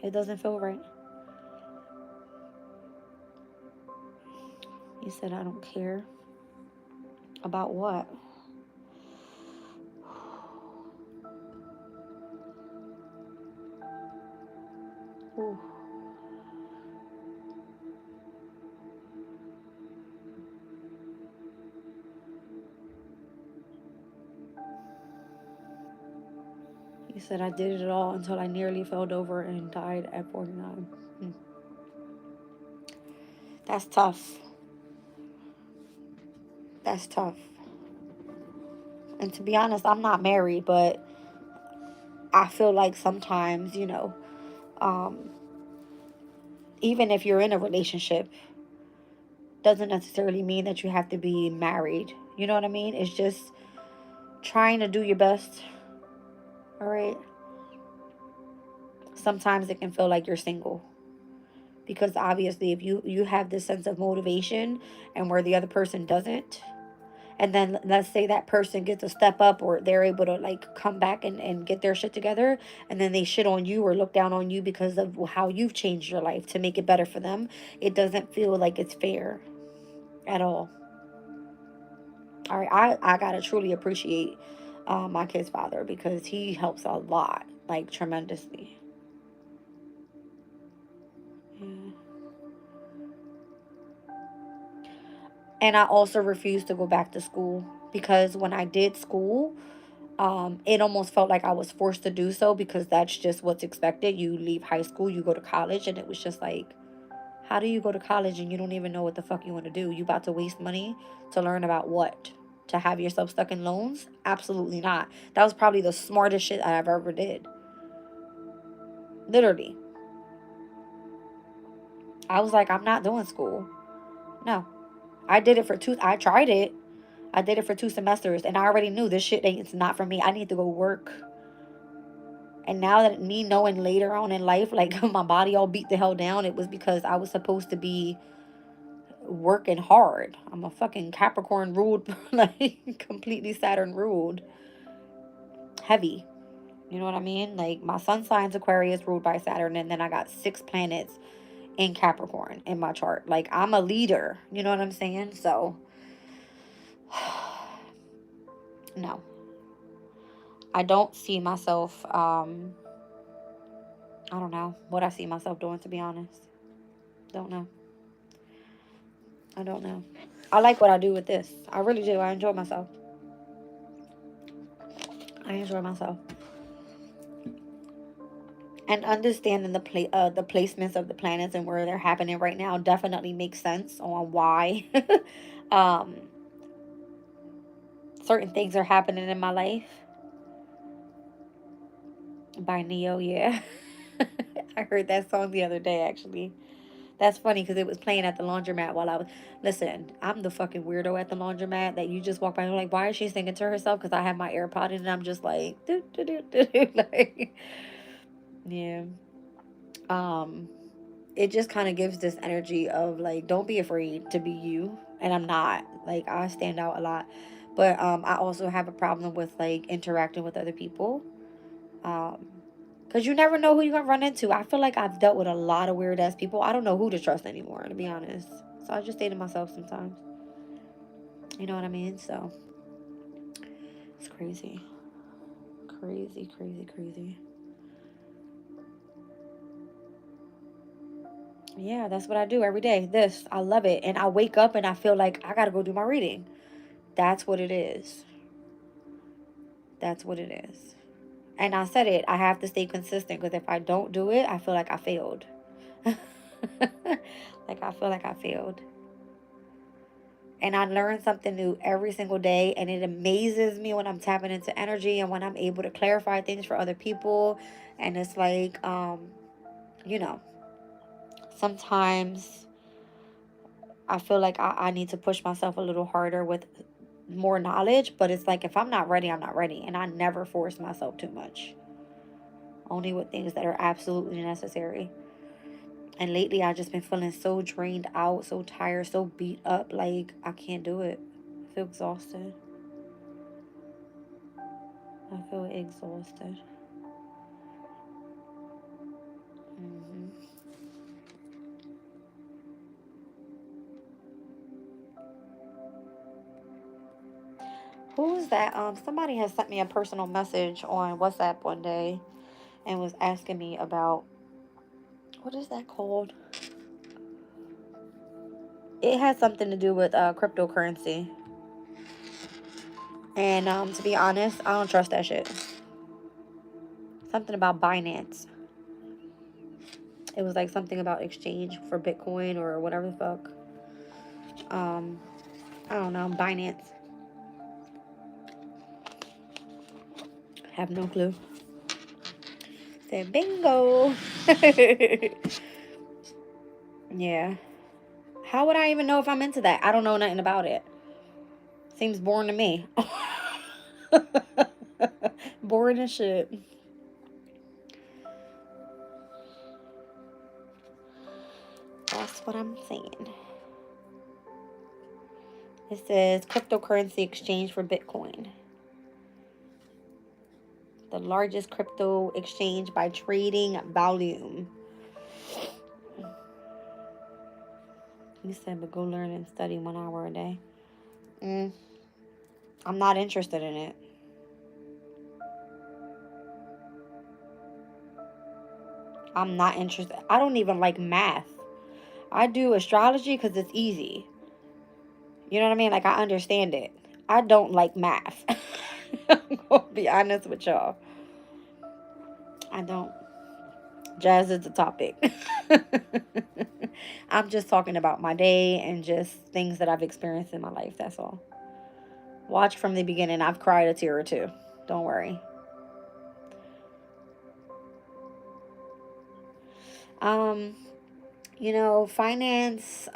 [SPEAKER 1] It doesn't feel right. You said I don't care. About what? Ooh. You said I did it all until I nearly fell over and died at 49. Hmm. That's tough. That's tough. And to be honest, I'm not married, but I feel like sometimes, um, even if you're in a relationship, doesn't necessarily mean that you have to be married. You know what I mean? It's just trying to do your best. All right. Sometimes it can feel like you're single because obviously if you have this sense of motivation and where the other person doesn't, and then let's say that person gets a step up or they're able to like come back and get their shit together, and then they shit on you or look down on you because of how you've changed your life to make it better for them. It doesn't feel like it's fair at all. All right, I gotta truly appreciate my kid's father because he helps a lot, like tremendously. Yeah. And I also refuse to go back to school because when I did school, it almost felt like I was forced to do so because that's just what's expected. You leave high school, you go to college, and it was just like, how do you go to college and you don't even know what the fuck you want to do? You about to waste money to learn about what? To have yourself stuck in loans? Absolutely not. That was probably the smartest shit I've ever did. Literally. I was like, I'm not doing school. No. I did it for I tried it. I did it for 2 semesters and I already knew this shit ain't, it's not for me. I need to go work. And now that me knowing later on in life, like my body all beat the hell down, it was because I was supposed to be working hard. I'm a fucking Capricorn ruled, like completely Saturn ruled. Heavy. You know what I mean? Like my sun sign's Aquarius ruled by Saturn, and then I got 6 planets in Capricorn in my chart. Like I'm a leader. You know what I'm saying? So no. I don't see myself I don't know what I see myself doing, to be honest. Don't know. I don't know. I like what I do with this. I really do. I enjoy myself. I enjoy myself. And understanding the placements of the planets and where they're happening right now definitely makes sense on why um certain things are happening in my life. By Neo, yeah. I heard that song the other day, actually. That's funny because it was playing at the laundromat while I was. Listen, I'm the fucking weirdo at the laundromat that you just walk by and you're like, why is she singing to herself? Because I have my AirPod in and I'm just like, doo, doo, doo, doo, doo. Like, yeah. Um, it just kind of gives this energy of like, don't be afraid to be you. And I'm not. Like, I stand out a lot. But I also have a problem with, like, interacting with other people. Because you never know who you're going to run into. I feel like I've dealt with a lot of weird-ass people. I don't know who to trust anymore, to be honest. So I just stay to myself sometimes. You know what I mean? So, it's crazy. Crazy, crazy, crazy. Yeah, that's what I do every day. This, I love it. And I wake up and I feel like I got to go do my reading. That's what it is. That's what it is. And I said it, I have to stay consistent because if I don't do it, I feel like I failed. Like, I feel like I failed. And I learn something new every single day. And it amazes me when I'm tapping into energy and when I'm able to clarify things for other people. And it's like, you know, sometimes I feel like I need to push myself a little harder with more knowledge. But it's like, if I'm not ready, I'm not ready. And I never force myself too much. Only with things that are absolutely necessary. And lately, I've just been feeling so drained out, so tired, so beat up. Like, I can't do it. I feel exhausted. I feel exhausted. hmm Who is that? Somebody has sent me a personal message on WhatsApp one day and was asking me about, what is that called? It has something to do with cryptocurrency. And to be honest, I don't trust that shit. Something about Binance. It was like something about exchange for Bitcoin or whatever the fuck. Um, I don't know. Binance. Have no clue. Said bingo. Yeah. How would I even know if I'm into that? I don't know nothing about it. Seems boring to me. Boring as shit. That's what I'm saying. It says cryptocurrency exchange for Bitcoin. The largest crypto exchange by trading volume. You said, but go learn and study 1 hour a day. I'm not interested in it. I'm not interested. I don't even like math. I do astrology because it's easy. You know what I mean? Like, I understand it. I don't like math. I'm going to be honest with y'all. I don't. Jazz is the topic. I'm just talking about my day and just things that I've experienced in my life. That's all. Watch from the beginning. I've cried a tear or two. Don't worry. Um, finance.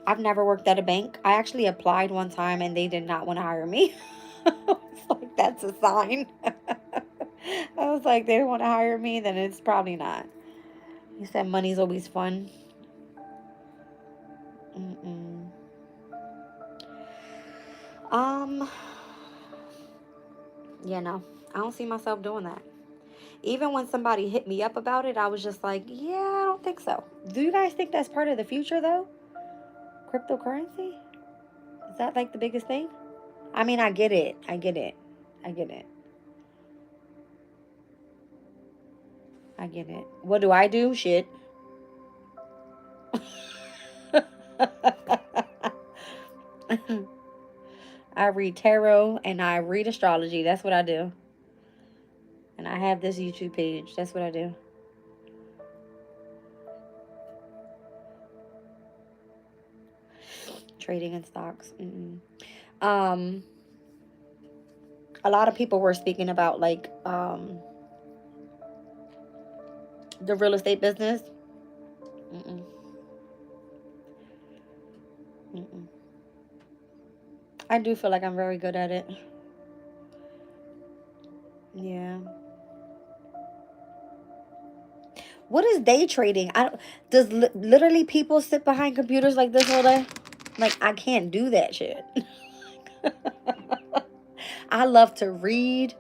[SPEAKER 1] I've never worked at a bank. I actually applied one time and they did not want to hire me. I was like, that's a sign. I was like, they don't want to hire me, then it's probably not. He said money's always fun. Mm-mm. Um, no, I don't see myself doing that. Even when somebody hit me up about it, I was just like, yeah, I don't think so. Do you guys think that's part of the future, though? Cryptocurrency? Is that like the biggest thing? I mean, I get it. I get it. I get it. I get it. What do I do? Shit. I read tarot and I read astrology. That's what I do. And I have this YouTube page. That's what I do. Trading in stocks. Mm-mm. Um, a lot of people were speaking about like the real estate business. Mm-mm. Mm-mm. I do feel like I'm very good at it. Yeah. What is day trading? I don't, does literally people sit behind computers like this all day? Like, I can't do that shit. I love to read.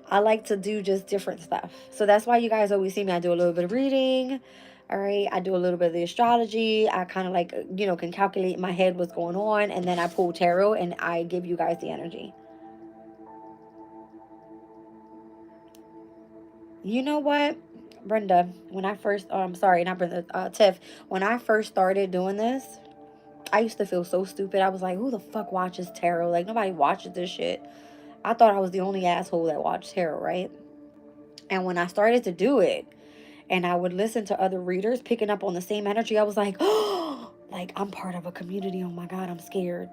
[SPEAKER 1] I like to do just different stuff. So that's why you guys always see me. I do a little bit of reading. All right. I do a little bit of the astrology. I kind of like, can calculate in my head what's going on. And then I pull tarot and I give you guys the energy. You know what, Brenda, when I first, I'm sorry, not Brenda, Tiff, when I first started doing this, I used to feel so stupid. I was like, who the fuck watches tarot? Like, nobody watches this shit. I thought I was the only asshole that watched tarot, right? And when I started to do it, and I would listen to other readers picking up on the same energy, I was like, oh, like, I'm part of a community. Oh my God, I'm scared.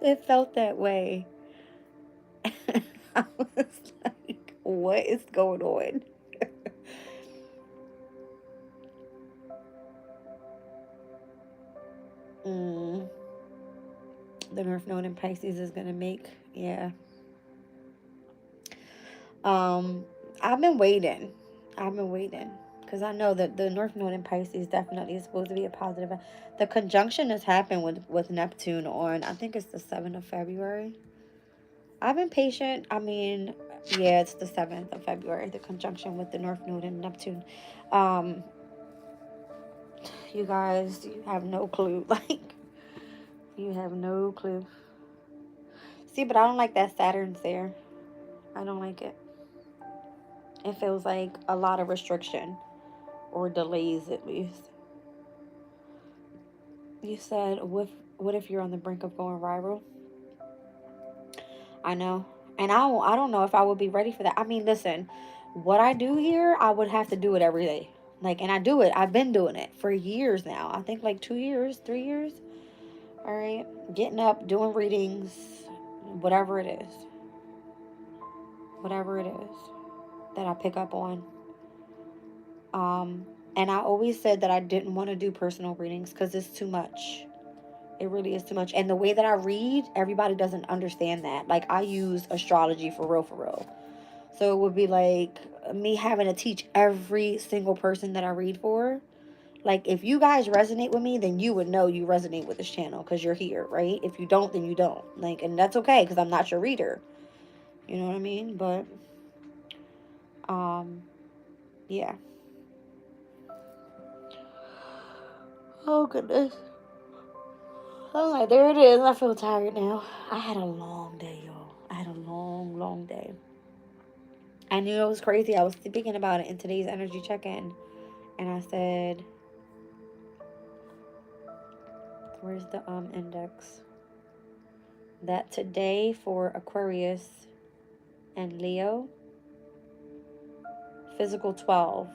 [SPEAKER 1] It felt that way. I was like, what is going on? Mm, the North Node in Pisces is gonna make, yeah. Um, I've been waiting. I've been waiting because I know that the North Node in Pisces definitely is supposed to be a positive. The conjunction has happened with Neptune on, I think it's the 7th of February. I've been patient. I mean, yeah, it's the 7th of February, the conjunction with the North Node and Neptune. Um, you guys, you have no clue. Like, you have no clue. See, but I don't like that Saturn's there. I don't like it. It feels like a lot of restriction or delays at least. You said, what if you're on the brink of going viral? I know. And I don't know if I would be ready for that. I mean, listen, what I do here, I would have to do it every day. Like, and I do it. I've been doing it for years now. I think like 2 years, 3 years. All right. Getting up, doing readings, whatever it is. Whatever it is that I pick up on. And I always said that I didn't want to do personal readings because it's too much. It really is too much. And the way that I read, everybody doesn't understand that. Like, I use astrology for real, for real. So it would be like me having to teach every single person that I read for. Like, if you guys resonate with me, then you would know you resonate with this channel because you're here, right? If you don't, then you don't. Like, and that's okay because I'm not your reader. You know what I mean? But, yeah. Oh, goodness. All right, there it is. I feel tired now. I had a long day, y'all. I had a long, long day. I knew it was crazy. I was speaking about it in today's energy check-in. And I said, where's the index? That today for Aquarius and Leo, physical 12.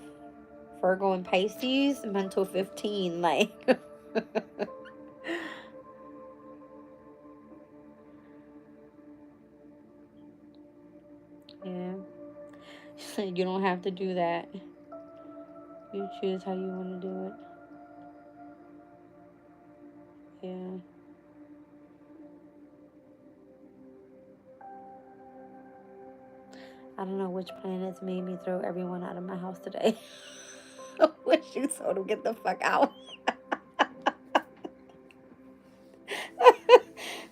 [SPEAKER 1] Virgo and Pisces, mental 15. Like, yeah. You don't have to do that. You choose how you want to do it. Yeah. I don't know which planets made me throw everyone out of my house today. I wish you told them get the fuck out.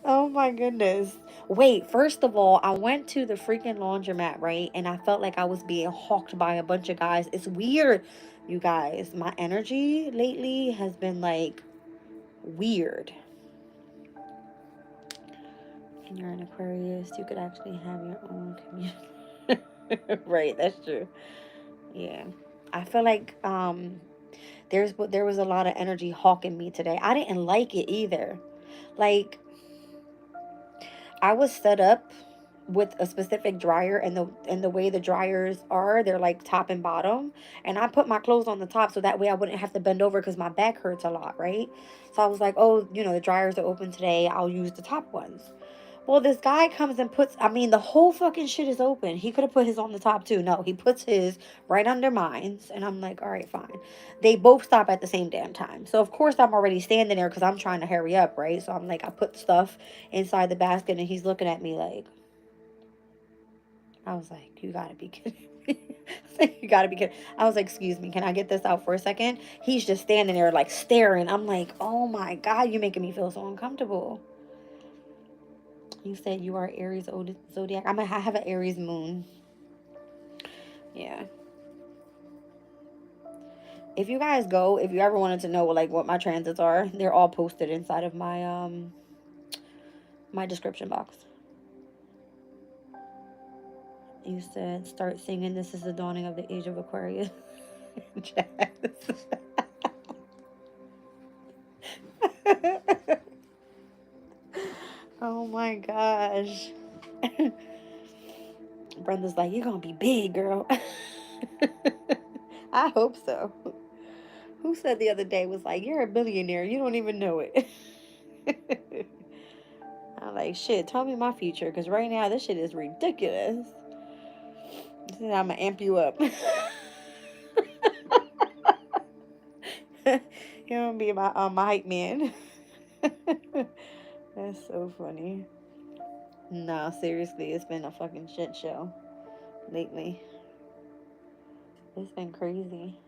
[SPEAKER 1] Oh my goodness. Wait, first of all, I went to the freaking laundromat, right? And I felt like I was being hawked by a bunch of guys. It's weird, you guys. My energy lately has been like weird. And you're an Aquarius, you could actually have your own community. Right, that's true. Yeah. I feel like there was a lot of energy hawking me today. I didn't like it either. Like, I was set up with a specific dryer, and the way the dryers are, they're like top and bottom, and I put my clothes on the top so that way I wouldn't have to bend over because my back hurts a lot, right? So I was like, oh, the dryers are open today, I'll use the top ones. Well, this guy comes and puts, I mean, the whole fucking shit is open. He could have put his on the top too. No, he puts his right under mine's. And I'm like, all right, fine. They both stop at the same damn time. So, of course, I'm already standing there because I'm trying to hurry up, right? So I'm like, I put stuff inside the basket and he's looking at me like, I was like, you gotta be kidding me. You gotta be kidding. I was like, excuse me, can I get this out for a second? He's just standing there like staring. I'm like, oh my God, you're making me feel so uncomfortable. You said you are Aries zodiac. I have an Aries moon. Yeah. If you guys go, if you ever wanted to know like what my transits are, they're all posted inside of my description box. You said start singing This Is the Dawning of the Age of Aquarius. Jazz. Oh my gosh. Brenda's like, you're gonna be big, girl. I hope so. Who said the other day was like, you're a billionaire, you don't even know it. I'm like, shit, tell me my future, because right now this shit is ridiculous. I'm gonna amp you up. You're gonna be my hype man. That's so funny. No, seriously, it's been a fucking shit show lately. It's been crazy.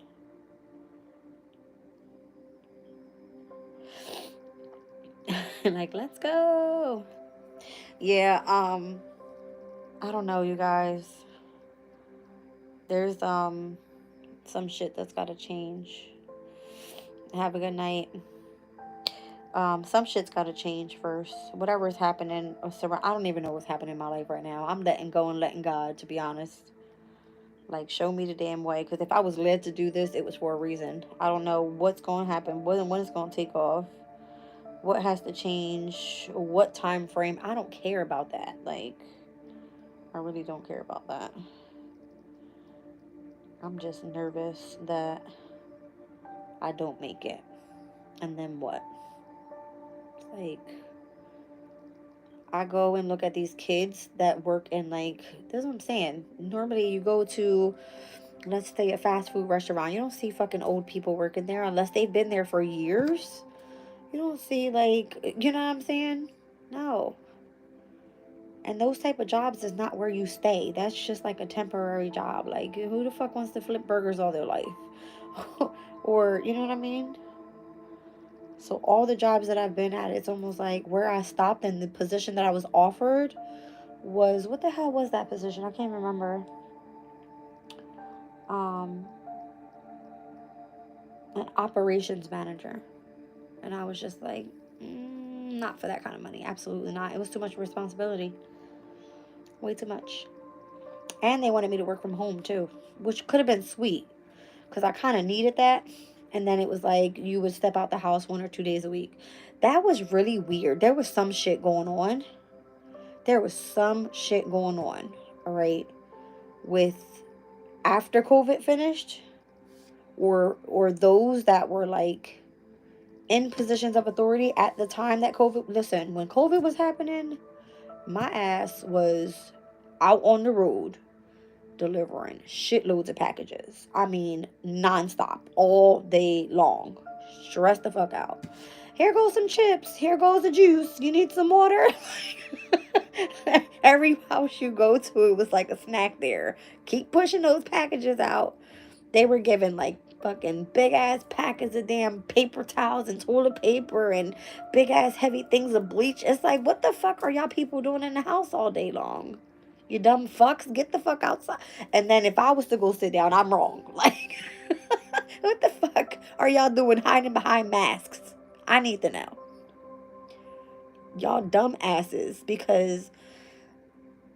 [SPEAKER 1] Like, let's go. Yeah, I don't know, you guys. There's some shit that's gotta change. Have a good night. Some shit's gotta change first. Whatever is happening, I don't even know what's happening in my life right now. I'm letting go and letting God, to be honest. Like, show me the damn way. Because if I was led to do this, it was for a reason. I don't know what's going to happen, when it's going to take off, what has to change, what time frame. I don't care about that. Like, I really don't care about that. I'm just nervous that I don't make it. And then what? Like, I go and look at these kids that work in, like, this is what I'm saying. Normally you go to, let's say, a fast food restaurant. You don't see fucking old people working there unless they've been there for years. You don't see, like, you know what I'm saying? No. And those type of jobs is not where you stay. That's just like a temporary job. Like, who the fuck wants to flip burgers all their life? Or, you know what I mean? So all the jobs that I've been at, it's almost like where I stopped and the position that I was offered was, what the hell was that position? I can't remember. An operations manager. And I was just like, not for that kind of money. Absolutely not. It was too much responsibility. Way too much. And they wanted me to work from home too, which could have been sweet because I kind of needed that. And then it was like you would step out the house 1 or 2 days a week. That was really weird. There was some shit going on. All right, with after COVID finished, or those that were like in positions of authority at the time that COVID. Listen, when COVID was happening, my ass was out on the road delivering shitloads of packages. I mean, nonstop, all day long. Stress the fuck out. Here goes some chips. Here goes the juice. You need some water? Every house you go to, it was like a snack there. Keep pushing those packages out. They were giving like fucking big ass packets of damn paper towels and toilet paper and big ass heavy things of bleach. It's like, what the fuck are y'all people doing in the house all day long? You dumb fucks, get the fuck outside. And then if I was to go sit down, I'm wrong. Like, what the fuck are y'all doing hiding behind masks? I need to know. Y'all dumb asses, because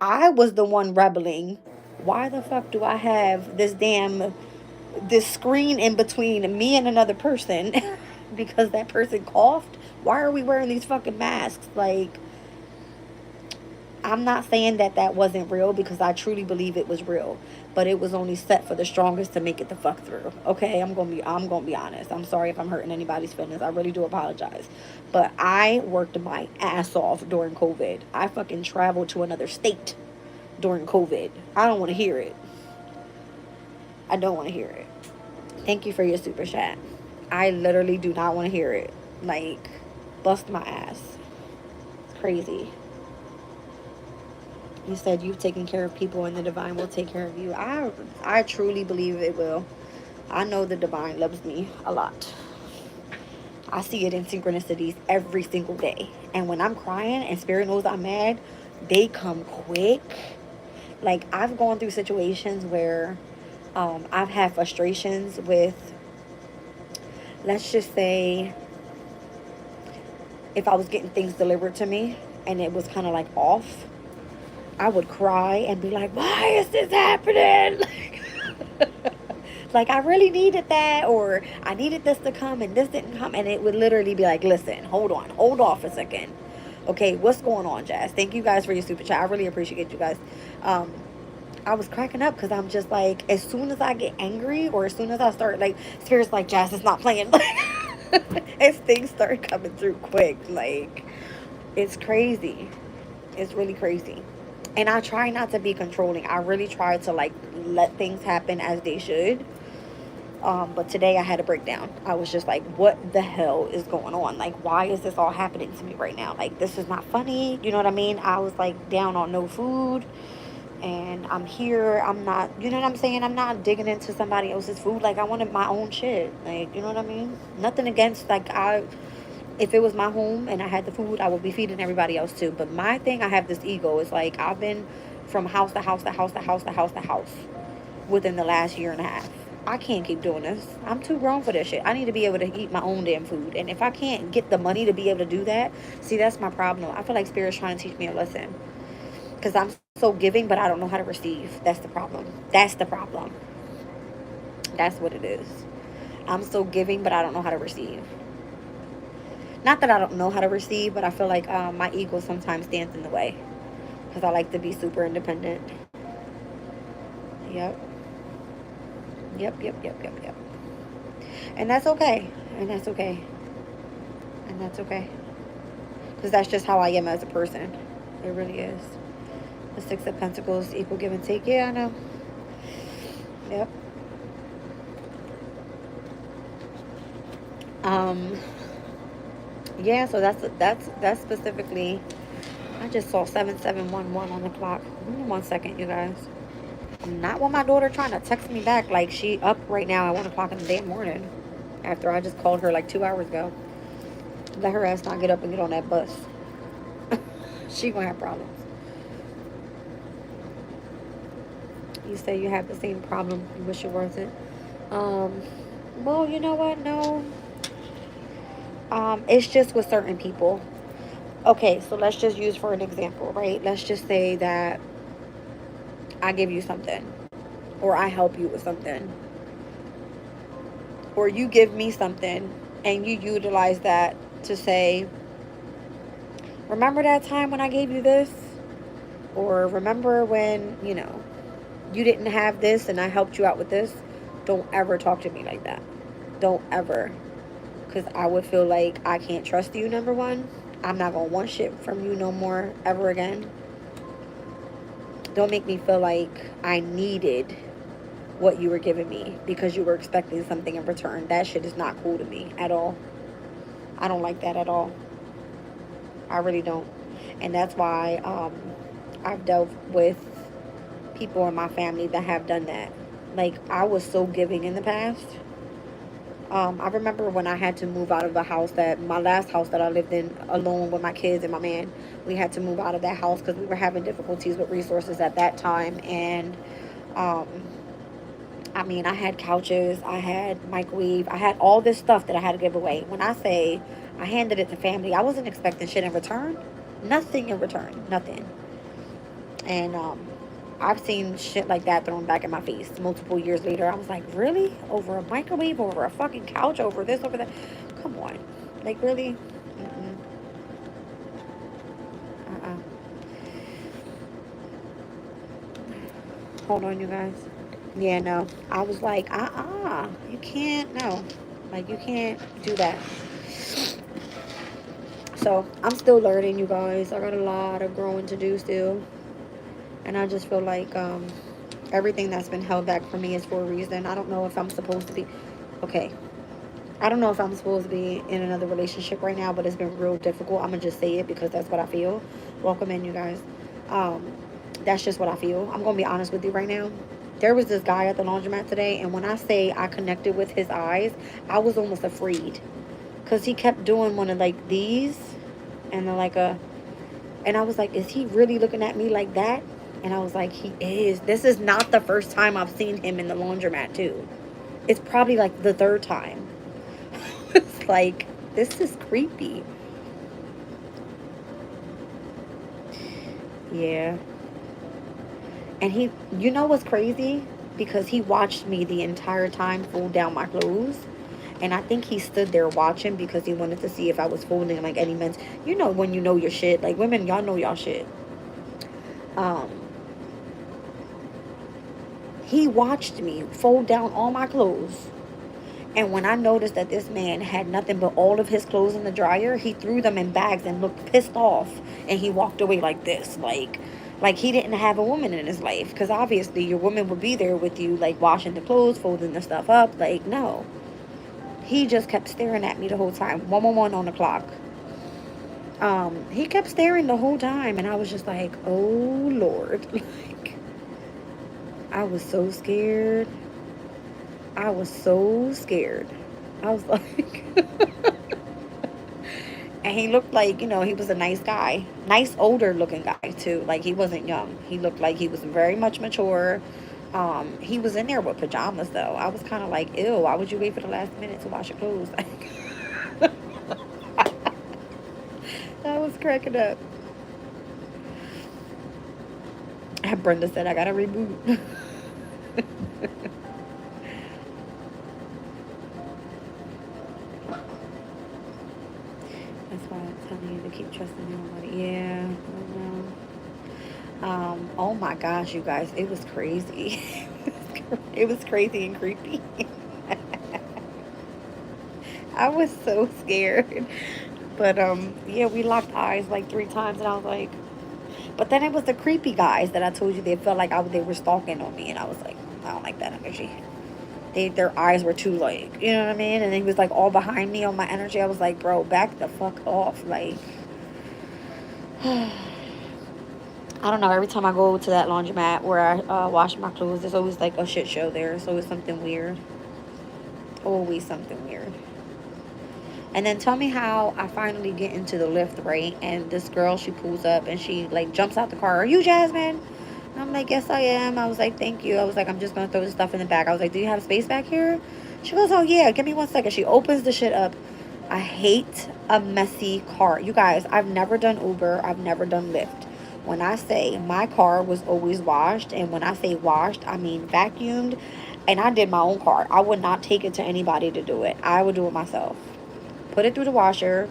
[SPEAKER 1] I was the one rebelling. Why the fuck do I have this screen in between me and another person because that person coughed? Why are we wearing these fucking masks? Like, I'm not saying that wasn't real, because I truly believe it was real, but it was only set for the strongest to make it the fuck through. Okay, I'm gonna be honest. I'm sorry if I'm hurting anybody's feelings. I really do apologize, but I worked my ass off during COVID. I fucking traveled to another state during COVID. I don't want to hear it. I don't want to hear it. Thank you for your super chat. I literally do not want to hear it. Like, bust my ass. It's crazy. You said you've taken care of people and the divine will take care of you. I truly believe it will. I know the divine loves me a lot. I see it in synchronicities every single day. And when I'm crying and spirit knows I'm mad, they come quick. Like, I've gone through situations where I've had frustrations with, let's just say, if I was getting things delivered to me and it was kind of like off, I would cry and be like, why is this happening? Like, I really needed that, or I needed this to come and this didn't come. And it would literally be like, listen, hold off a second. Okay, what's going on, Jazz? Thank you guys for your super chat. I really appreciate you guys. I was cracking up because I'm just like, as soon as I get angry or as soon as I start, like, Spirit's like, Jazz, it's not playing. As things start coming through quick, like, it's crazy. It's really crazy. And I try not to be controlling. I really try to, like, let things happen as they should. But today I had a breakdown. I was just like, what the hell is going on? Like, why is this all happening to me right now? Like, this is not funny. You know what I mean? I was like down on no food. And I'm here. I'm not, you know what I'm saying? I'm not digging into somebody else's food. Like, I wanted my own shit. Like, you know what I mean? Nothing against, like, if it was my home and I had the food, I would be feeding everybody else too. But my thing, I have this ego. It's like, I've been from house to house to house to house to house to house within the last year and a half. I can't keep doing this. I'm too grown for this shit. I need to be able to eat my own damn food. And if I can't get the money to be able to do that, see, that's my problem. I feel like Spirit's trying to teach me a lesson. Because I'm so giving, but I don't know how to receive. That's the problem. That's the problem. That's what it is. I'm so giving, but I don't know how to receive. Not that I don't know how to receive, but I feel like my ego sometimes stands in the way. Because I like to be super independent. Yep. Yep. And that's okay. And that's okay. And that's okay. Because that's just how I am as a person. It really is. The Six of Pentacles, equal give and take. Yeah, I know. Yep. Yeah, so that's specifically, I just saw 7711 on the clock. Give me 1 second, you guys. Not when my daughter trying to text me back like she up right now at 1 o'clock in the damn morning after I just called her like 2 hours ago. Let her ass not get up and get on that bus. She gonna have problems. You say you have the same problem. You wish it worth it. Well, you know what? No. It's just with certain people. Okay, so let's just use for an example, right? Let's just say that I give you something, or I help you with something, or you give me something and you utilize that to say, remember that time when I gave you this? Or remember when, you didn't have this and I helped you out with this? Don't ever talk to me like that. Don't ever. Because I would feel like I can't trust you, number one. I'm not going to want shit from you no more ever again. Don't make me feel like I needed what you were giving me because you were expecting something in return. That shit is not cool to me at all. I don't like that at all. I really don't. And that's why I've dealt with people in my family that have done that. Like, I was so giving in the past. I remember when I had to move out of a house my last house that I lived in alone with my kids and my man. We had to move out of that house because we were having difficulties with resources at that time. And, I had couches, I had microwave, I had all this stuff that I had to give away. When I say I handed it to family, I wasn't expecting shit in return. Nothing in return. Nothing. And, I've seen shit like that thrown back in my face multiple years later. I was like, really? Over a microwave? Over a fucking couch? Over this? Over that? Come on. Like, really? Mm-mm. Hold on, you guys. Yeah, no. I was like, you can't, no. Like, you can't do that. So, I'm still learning, you guys. I got a lot of growing to do still. And I just feel like everything that's been held back for me is for a reason. I don't know if I'm supposed to be... Okay. I don't know if I'm supposed to be in another relationship right now, but it's been real difficult. I'm going to just say it because that's what I feel. Welcome in, you guys. That's just what I feel. I'm going to be honest with you right now. There was this guy at the laundromat today, and when I say I connected with his eyes, I was almost afraid. Because he kept doing one of like these, and then like a, and I was like, is he really looking at me like that? And I was like, he is. This is not the first time I've seen him in the laundromat, too. It's probably like the third time. It's like, this is creepy. Yeah. And he, you know what's crazy? Because he watched me the entire time fold down my clothes. And I think he stood there watching because he wanted to see if I was folding like any men's. You know when you know your shit. Like women, y'all know y'all shit. Um, he watched me fold down all my clothes. And when I noticed that this man had nothing but all of his clothes in the dryer, he threw them in bags and looked pissed off. And he walked away like this, like he didn't have a woman in his life. Because obviously your woman would be there with you, like washing the clothes, folding the stuff up. Like, no. He just kept staring at me the whole time. 111 on the clock. He kept staring the whole time. And I was just like, oh, Lord. Like, I was so scared. I was so scared. I was like... And he looked like, you know, he was a nice guy. Nice, older looking guy, too. Like, he wasn't young. He looked like he was very much mature. He was in there with pajamas, though. I was kind of like, ew, why would you wait for the last minute to wash your clothes? I was cracking up. Brenda said, I got to reboot. That's why I'm telling you to keep trusting nobody. Yeah, I know. Oh my gosh, you guys, it was crazy. It was crazy and creepy. I was so scared. But yeah, we locked eyes like 3 times, and I was like, but then it was the creepy guys that I told you they felt like they were stalking on me, and I was like, I don't like that energy. Their eyes were too like, you know what I mean? And he was like all behind me on my energy. I was like, bro, back the fuck off, like. I don't know, every time I go to that laundromat where I wash my clothes, there's always like a shit show there. It's always something weird. Always something weird. And then tell me how I finally get into the lift, right? And this girl, she pulls up and she like jumps out the car. Are you Jasmine? And I'm like, yes, I am. I was like, thank you. I was like, I'm just going to throw this stuff in the back. I was like, do you have space back here? She goes, oh, yeah, give me 1 second. She opens the shit up. I hate a messy car. You guys, I've never done Uber. I've never done Lyft. When I say my car was always washed, and when I say washed, I mean vacuumed, and I did my own car. I would not take it to anybody to do it. I would do it myself. Put it through the washer,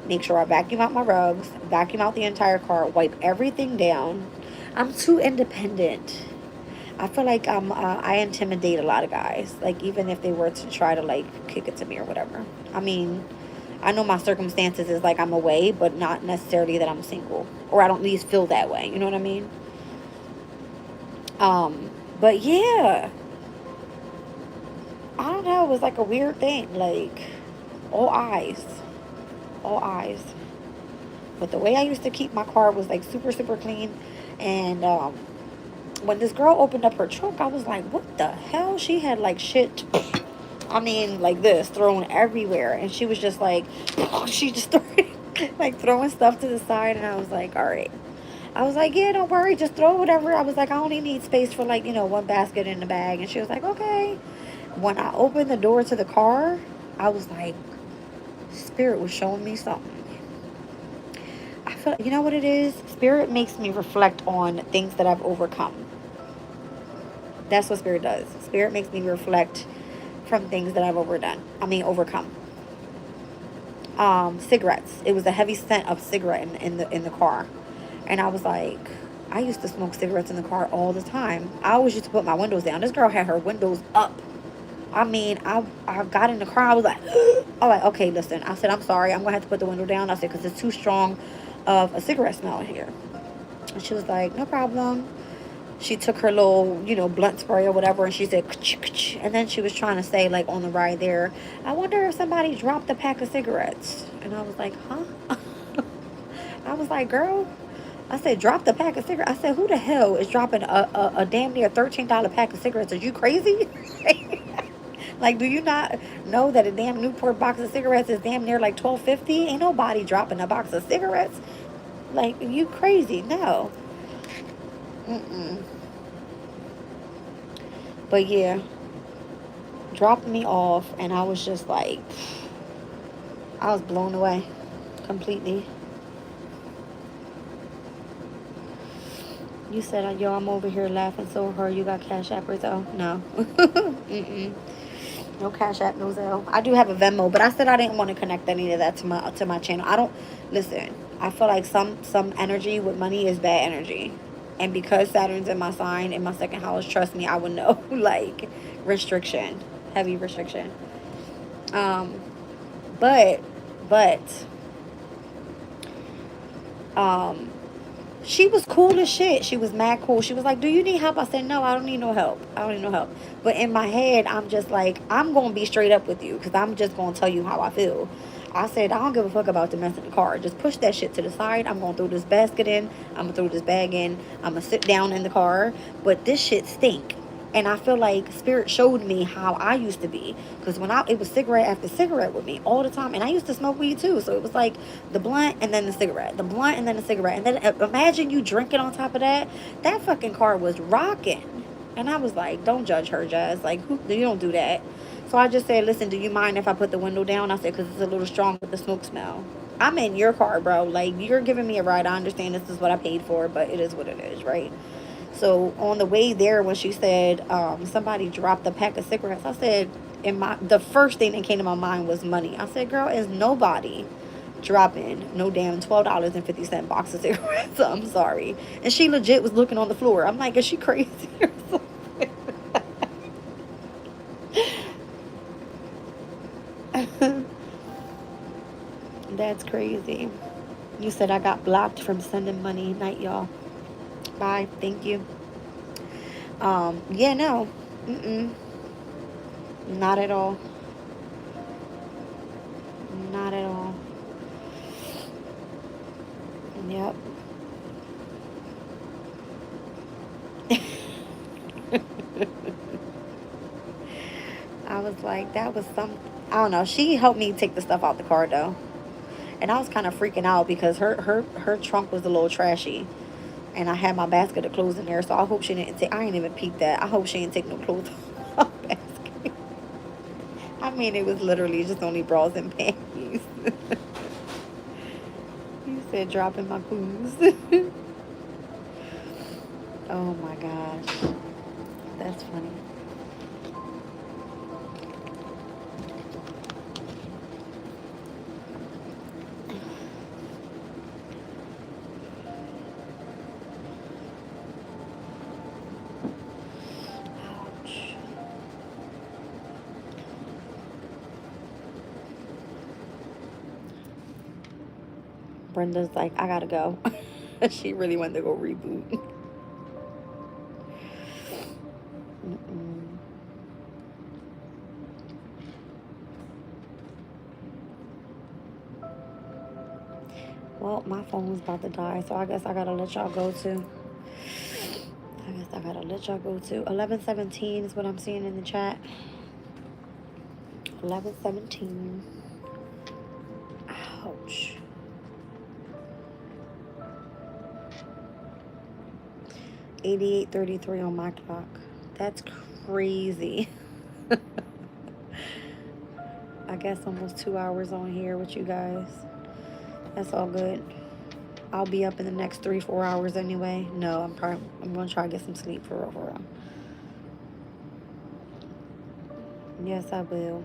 [SPEAKER 1] make sure I vacuum out my rugs, vacuum out the entire car, wipe everything down. I'm too independent. I feel like I intimidate a lot of guys, like even if they were to try to like kick it to me or whatever. I mean, I know my circumstances is like I'm away, but not necessarily that I'm single, or I don't at least feel that way. You know what I mean? But yeah, I don't know. It was like a weird thing. Like all eyes, all eyes. But the way I used to keep my car was like super, super clean. And when this girl opened up her trunk, I was like, what the hell? She had like shit. I mean, like this, thrown everywhere. And she was just like, she just started like throwing stuff to the side. And I was like, all right. I was like, yeah, don't worry. Just throw whatever. I was like, I only need space for like, you know, 1 basket in the bag. And she was like, okay. When I opened the door to the car, I was like, Spirit was showing me something. I feel, you know what it is? Spirit makes me reflect on things that I've overcome. That's what Spirit does. Spirit makes me reflect from things that I've overcome. Cigarettes. It was a heavy scent of cigarette in the car. And I was like, I used to smoke cigarettes in the car all the time. I always used to put my windows down. This girl had her windows up. I mean, I got in the car. I was like, okay, listen. I said, I'm sorry. I'm going to have to put the window down. I said, because it's too strong of a cigarette smell in here. And she was like, no problem. She took her little, you know, blunt spray or whatever, and she said, kch. And then she was trying to say, like, on the ride there, I wonder if somebody dropped a pack of cigarettes. And I was like, huh? I was like, girl, I said, drop the pack of cigarettes. I said, who the hell is dropping a damn near $13 pack of cigarettes? Are you crazy? Like, do you not know that a damn Newport box of cigarettes is damn near like $12.50? Ain't nobody dropping a box of cigarettes. Like, you crazy? No. Mm-mm. But yeah, dropped me off, and I was just like, I was blown away completely. You said, yo, I'm over here laughing so hard. You got Cash App or Zelle? No. Mm-mm. No Cash App, no Zelle. I do have a Venmo, but I said I didn't want to connect any of that to my channel. I don't listen. I feel like some energy with money is bad energy, and because Saturn's in my sign in my second house, trust me, I would know. Like restriction, heavy restriction. Um, but but um she was cool as shit. She was mad cool. She was like, do you need help? I said, no, I don't need no help. I don't need no help. But in my head, I'm just like, I'm going to be straight up with you because I'm just going to tell you how I feel. I said, I don't give a fuck about the mess in the car. Just push that shit to the side. I'm going to throw this basket in. I'm going to throw this bag in. I'm going to sit down in the car. But this shit stink. And I feel like Spirit showed me how I used to be. Because it was cigarette after cigarette with me all the time. And I used to smoke weed too. So it was like the blunt and then the cigarette. The blunt and then the cigarette. And then imagine you drinking on top of that. That fucking car was rocking. And I was like, don't judge her, Jazz. Like, you don't do that. So I just said, listen, do you mind if I put the window down? I said, because it's a little strong with the smoke smell. I'm in your car, bro. Like, you're giving me a ride. I understand this is what I paid for, but it is what it is, right? So on the way there, when she said somebody dropped a pack of cigarettes, I said, the first thing that came to my mind was money. I said, girl, is nobody dropping no damn $12.50 box of cigarettes. I'm sorry. And she legit was looking on the floor. I'm like, is she crazy or something? That's crazy. You said I got blocked from sending money. Night, y'all. Bye. Thank you. Yeah, no. Mm-mm. Not at all. Not at all. Yep. I was like, that was some. I don't know. She helped me take the stuff out the car though, and I was kind of freaking out because her trunk was a little trashy, and I had my basket of clothes in there. So I hope she didn't take. I ain't even peeped that. I hope she didn't take no clothes out my basket. I mean, it was literally just only bras and panties. You said dropping my booze. Oh my gosh, that's funny. Ouch. Brenda's like, I gotta go. She really wanted to go reboot. Mm-mm. Well, my phone was about to die, so I guess I gotta let y'all go too. I guess I gotta let y'all go too. 11:17 is what I'm seeing in the chat. 11:17. Ouch. 88:33 on my clock. That's crazy. I guess almost 2 hours on here with you guys. That's all good. I'll be up in the next 3-4 hours anyway. No, I'm gonna try to get some sleep for real. Yes, I will.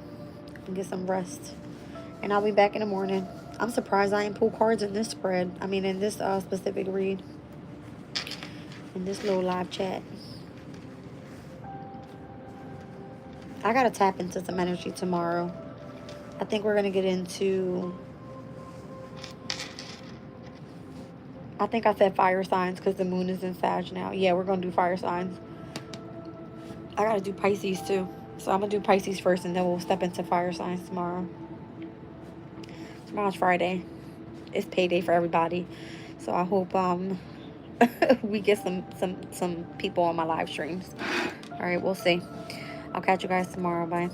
[SPEAKER 1] And get some rest. And I'll be back in the morning. I'm surprised I didn't pull cards in this spread. I mean, in this specific read. In this little live chat. I gotta tap into some energy tomorrow. I think we're gonna get into... I think I said fire signs because the moon is in Sag now. Yeah, we're gonna do fire signs. I gotta do Pisces too. So I'm gonna do Pisces first and then we'll step into fire signs tomorrow. Tomorrow's Friday. It's payday for everybody. So I hope we get some people on my live streams. All right, we'll see. I'll catch you guys tomorrow. Bye.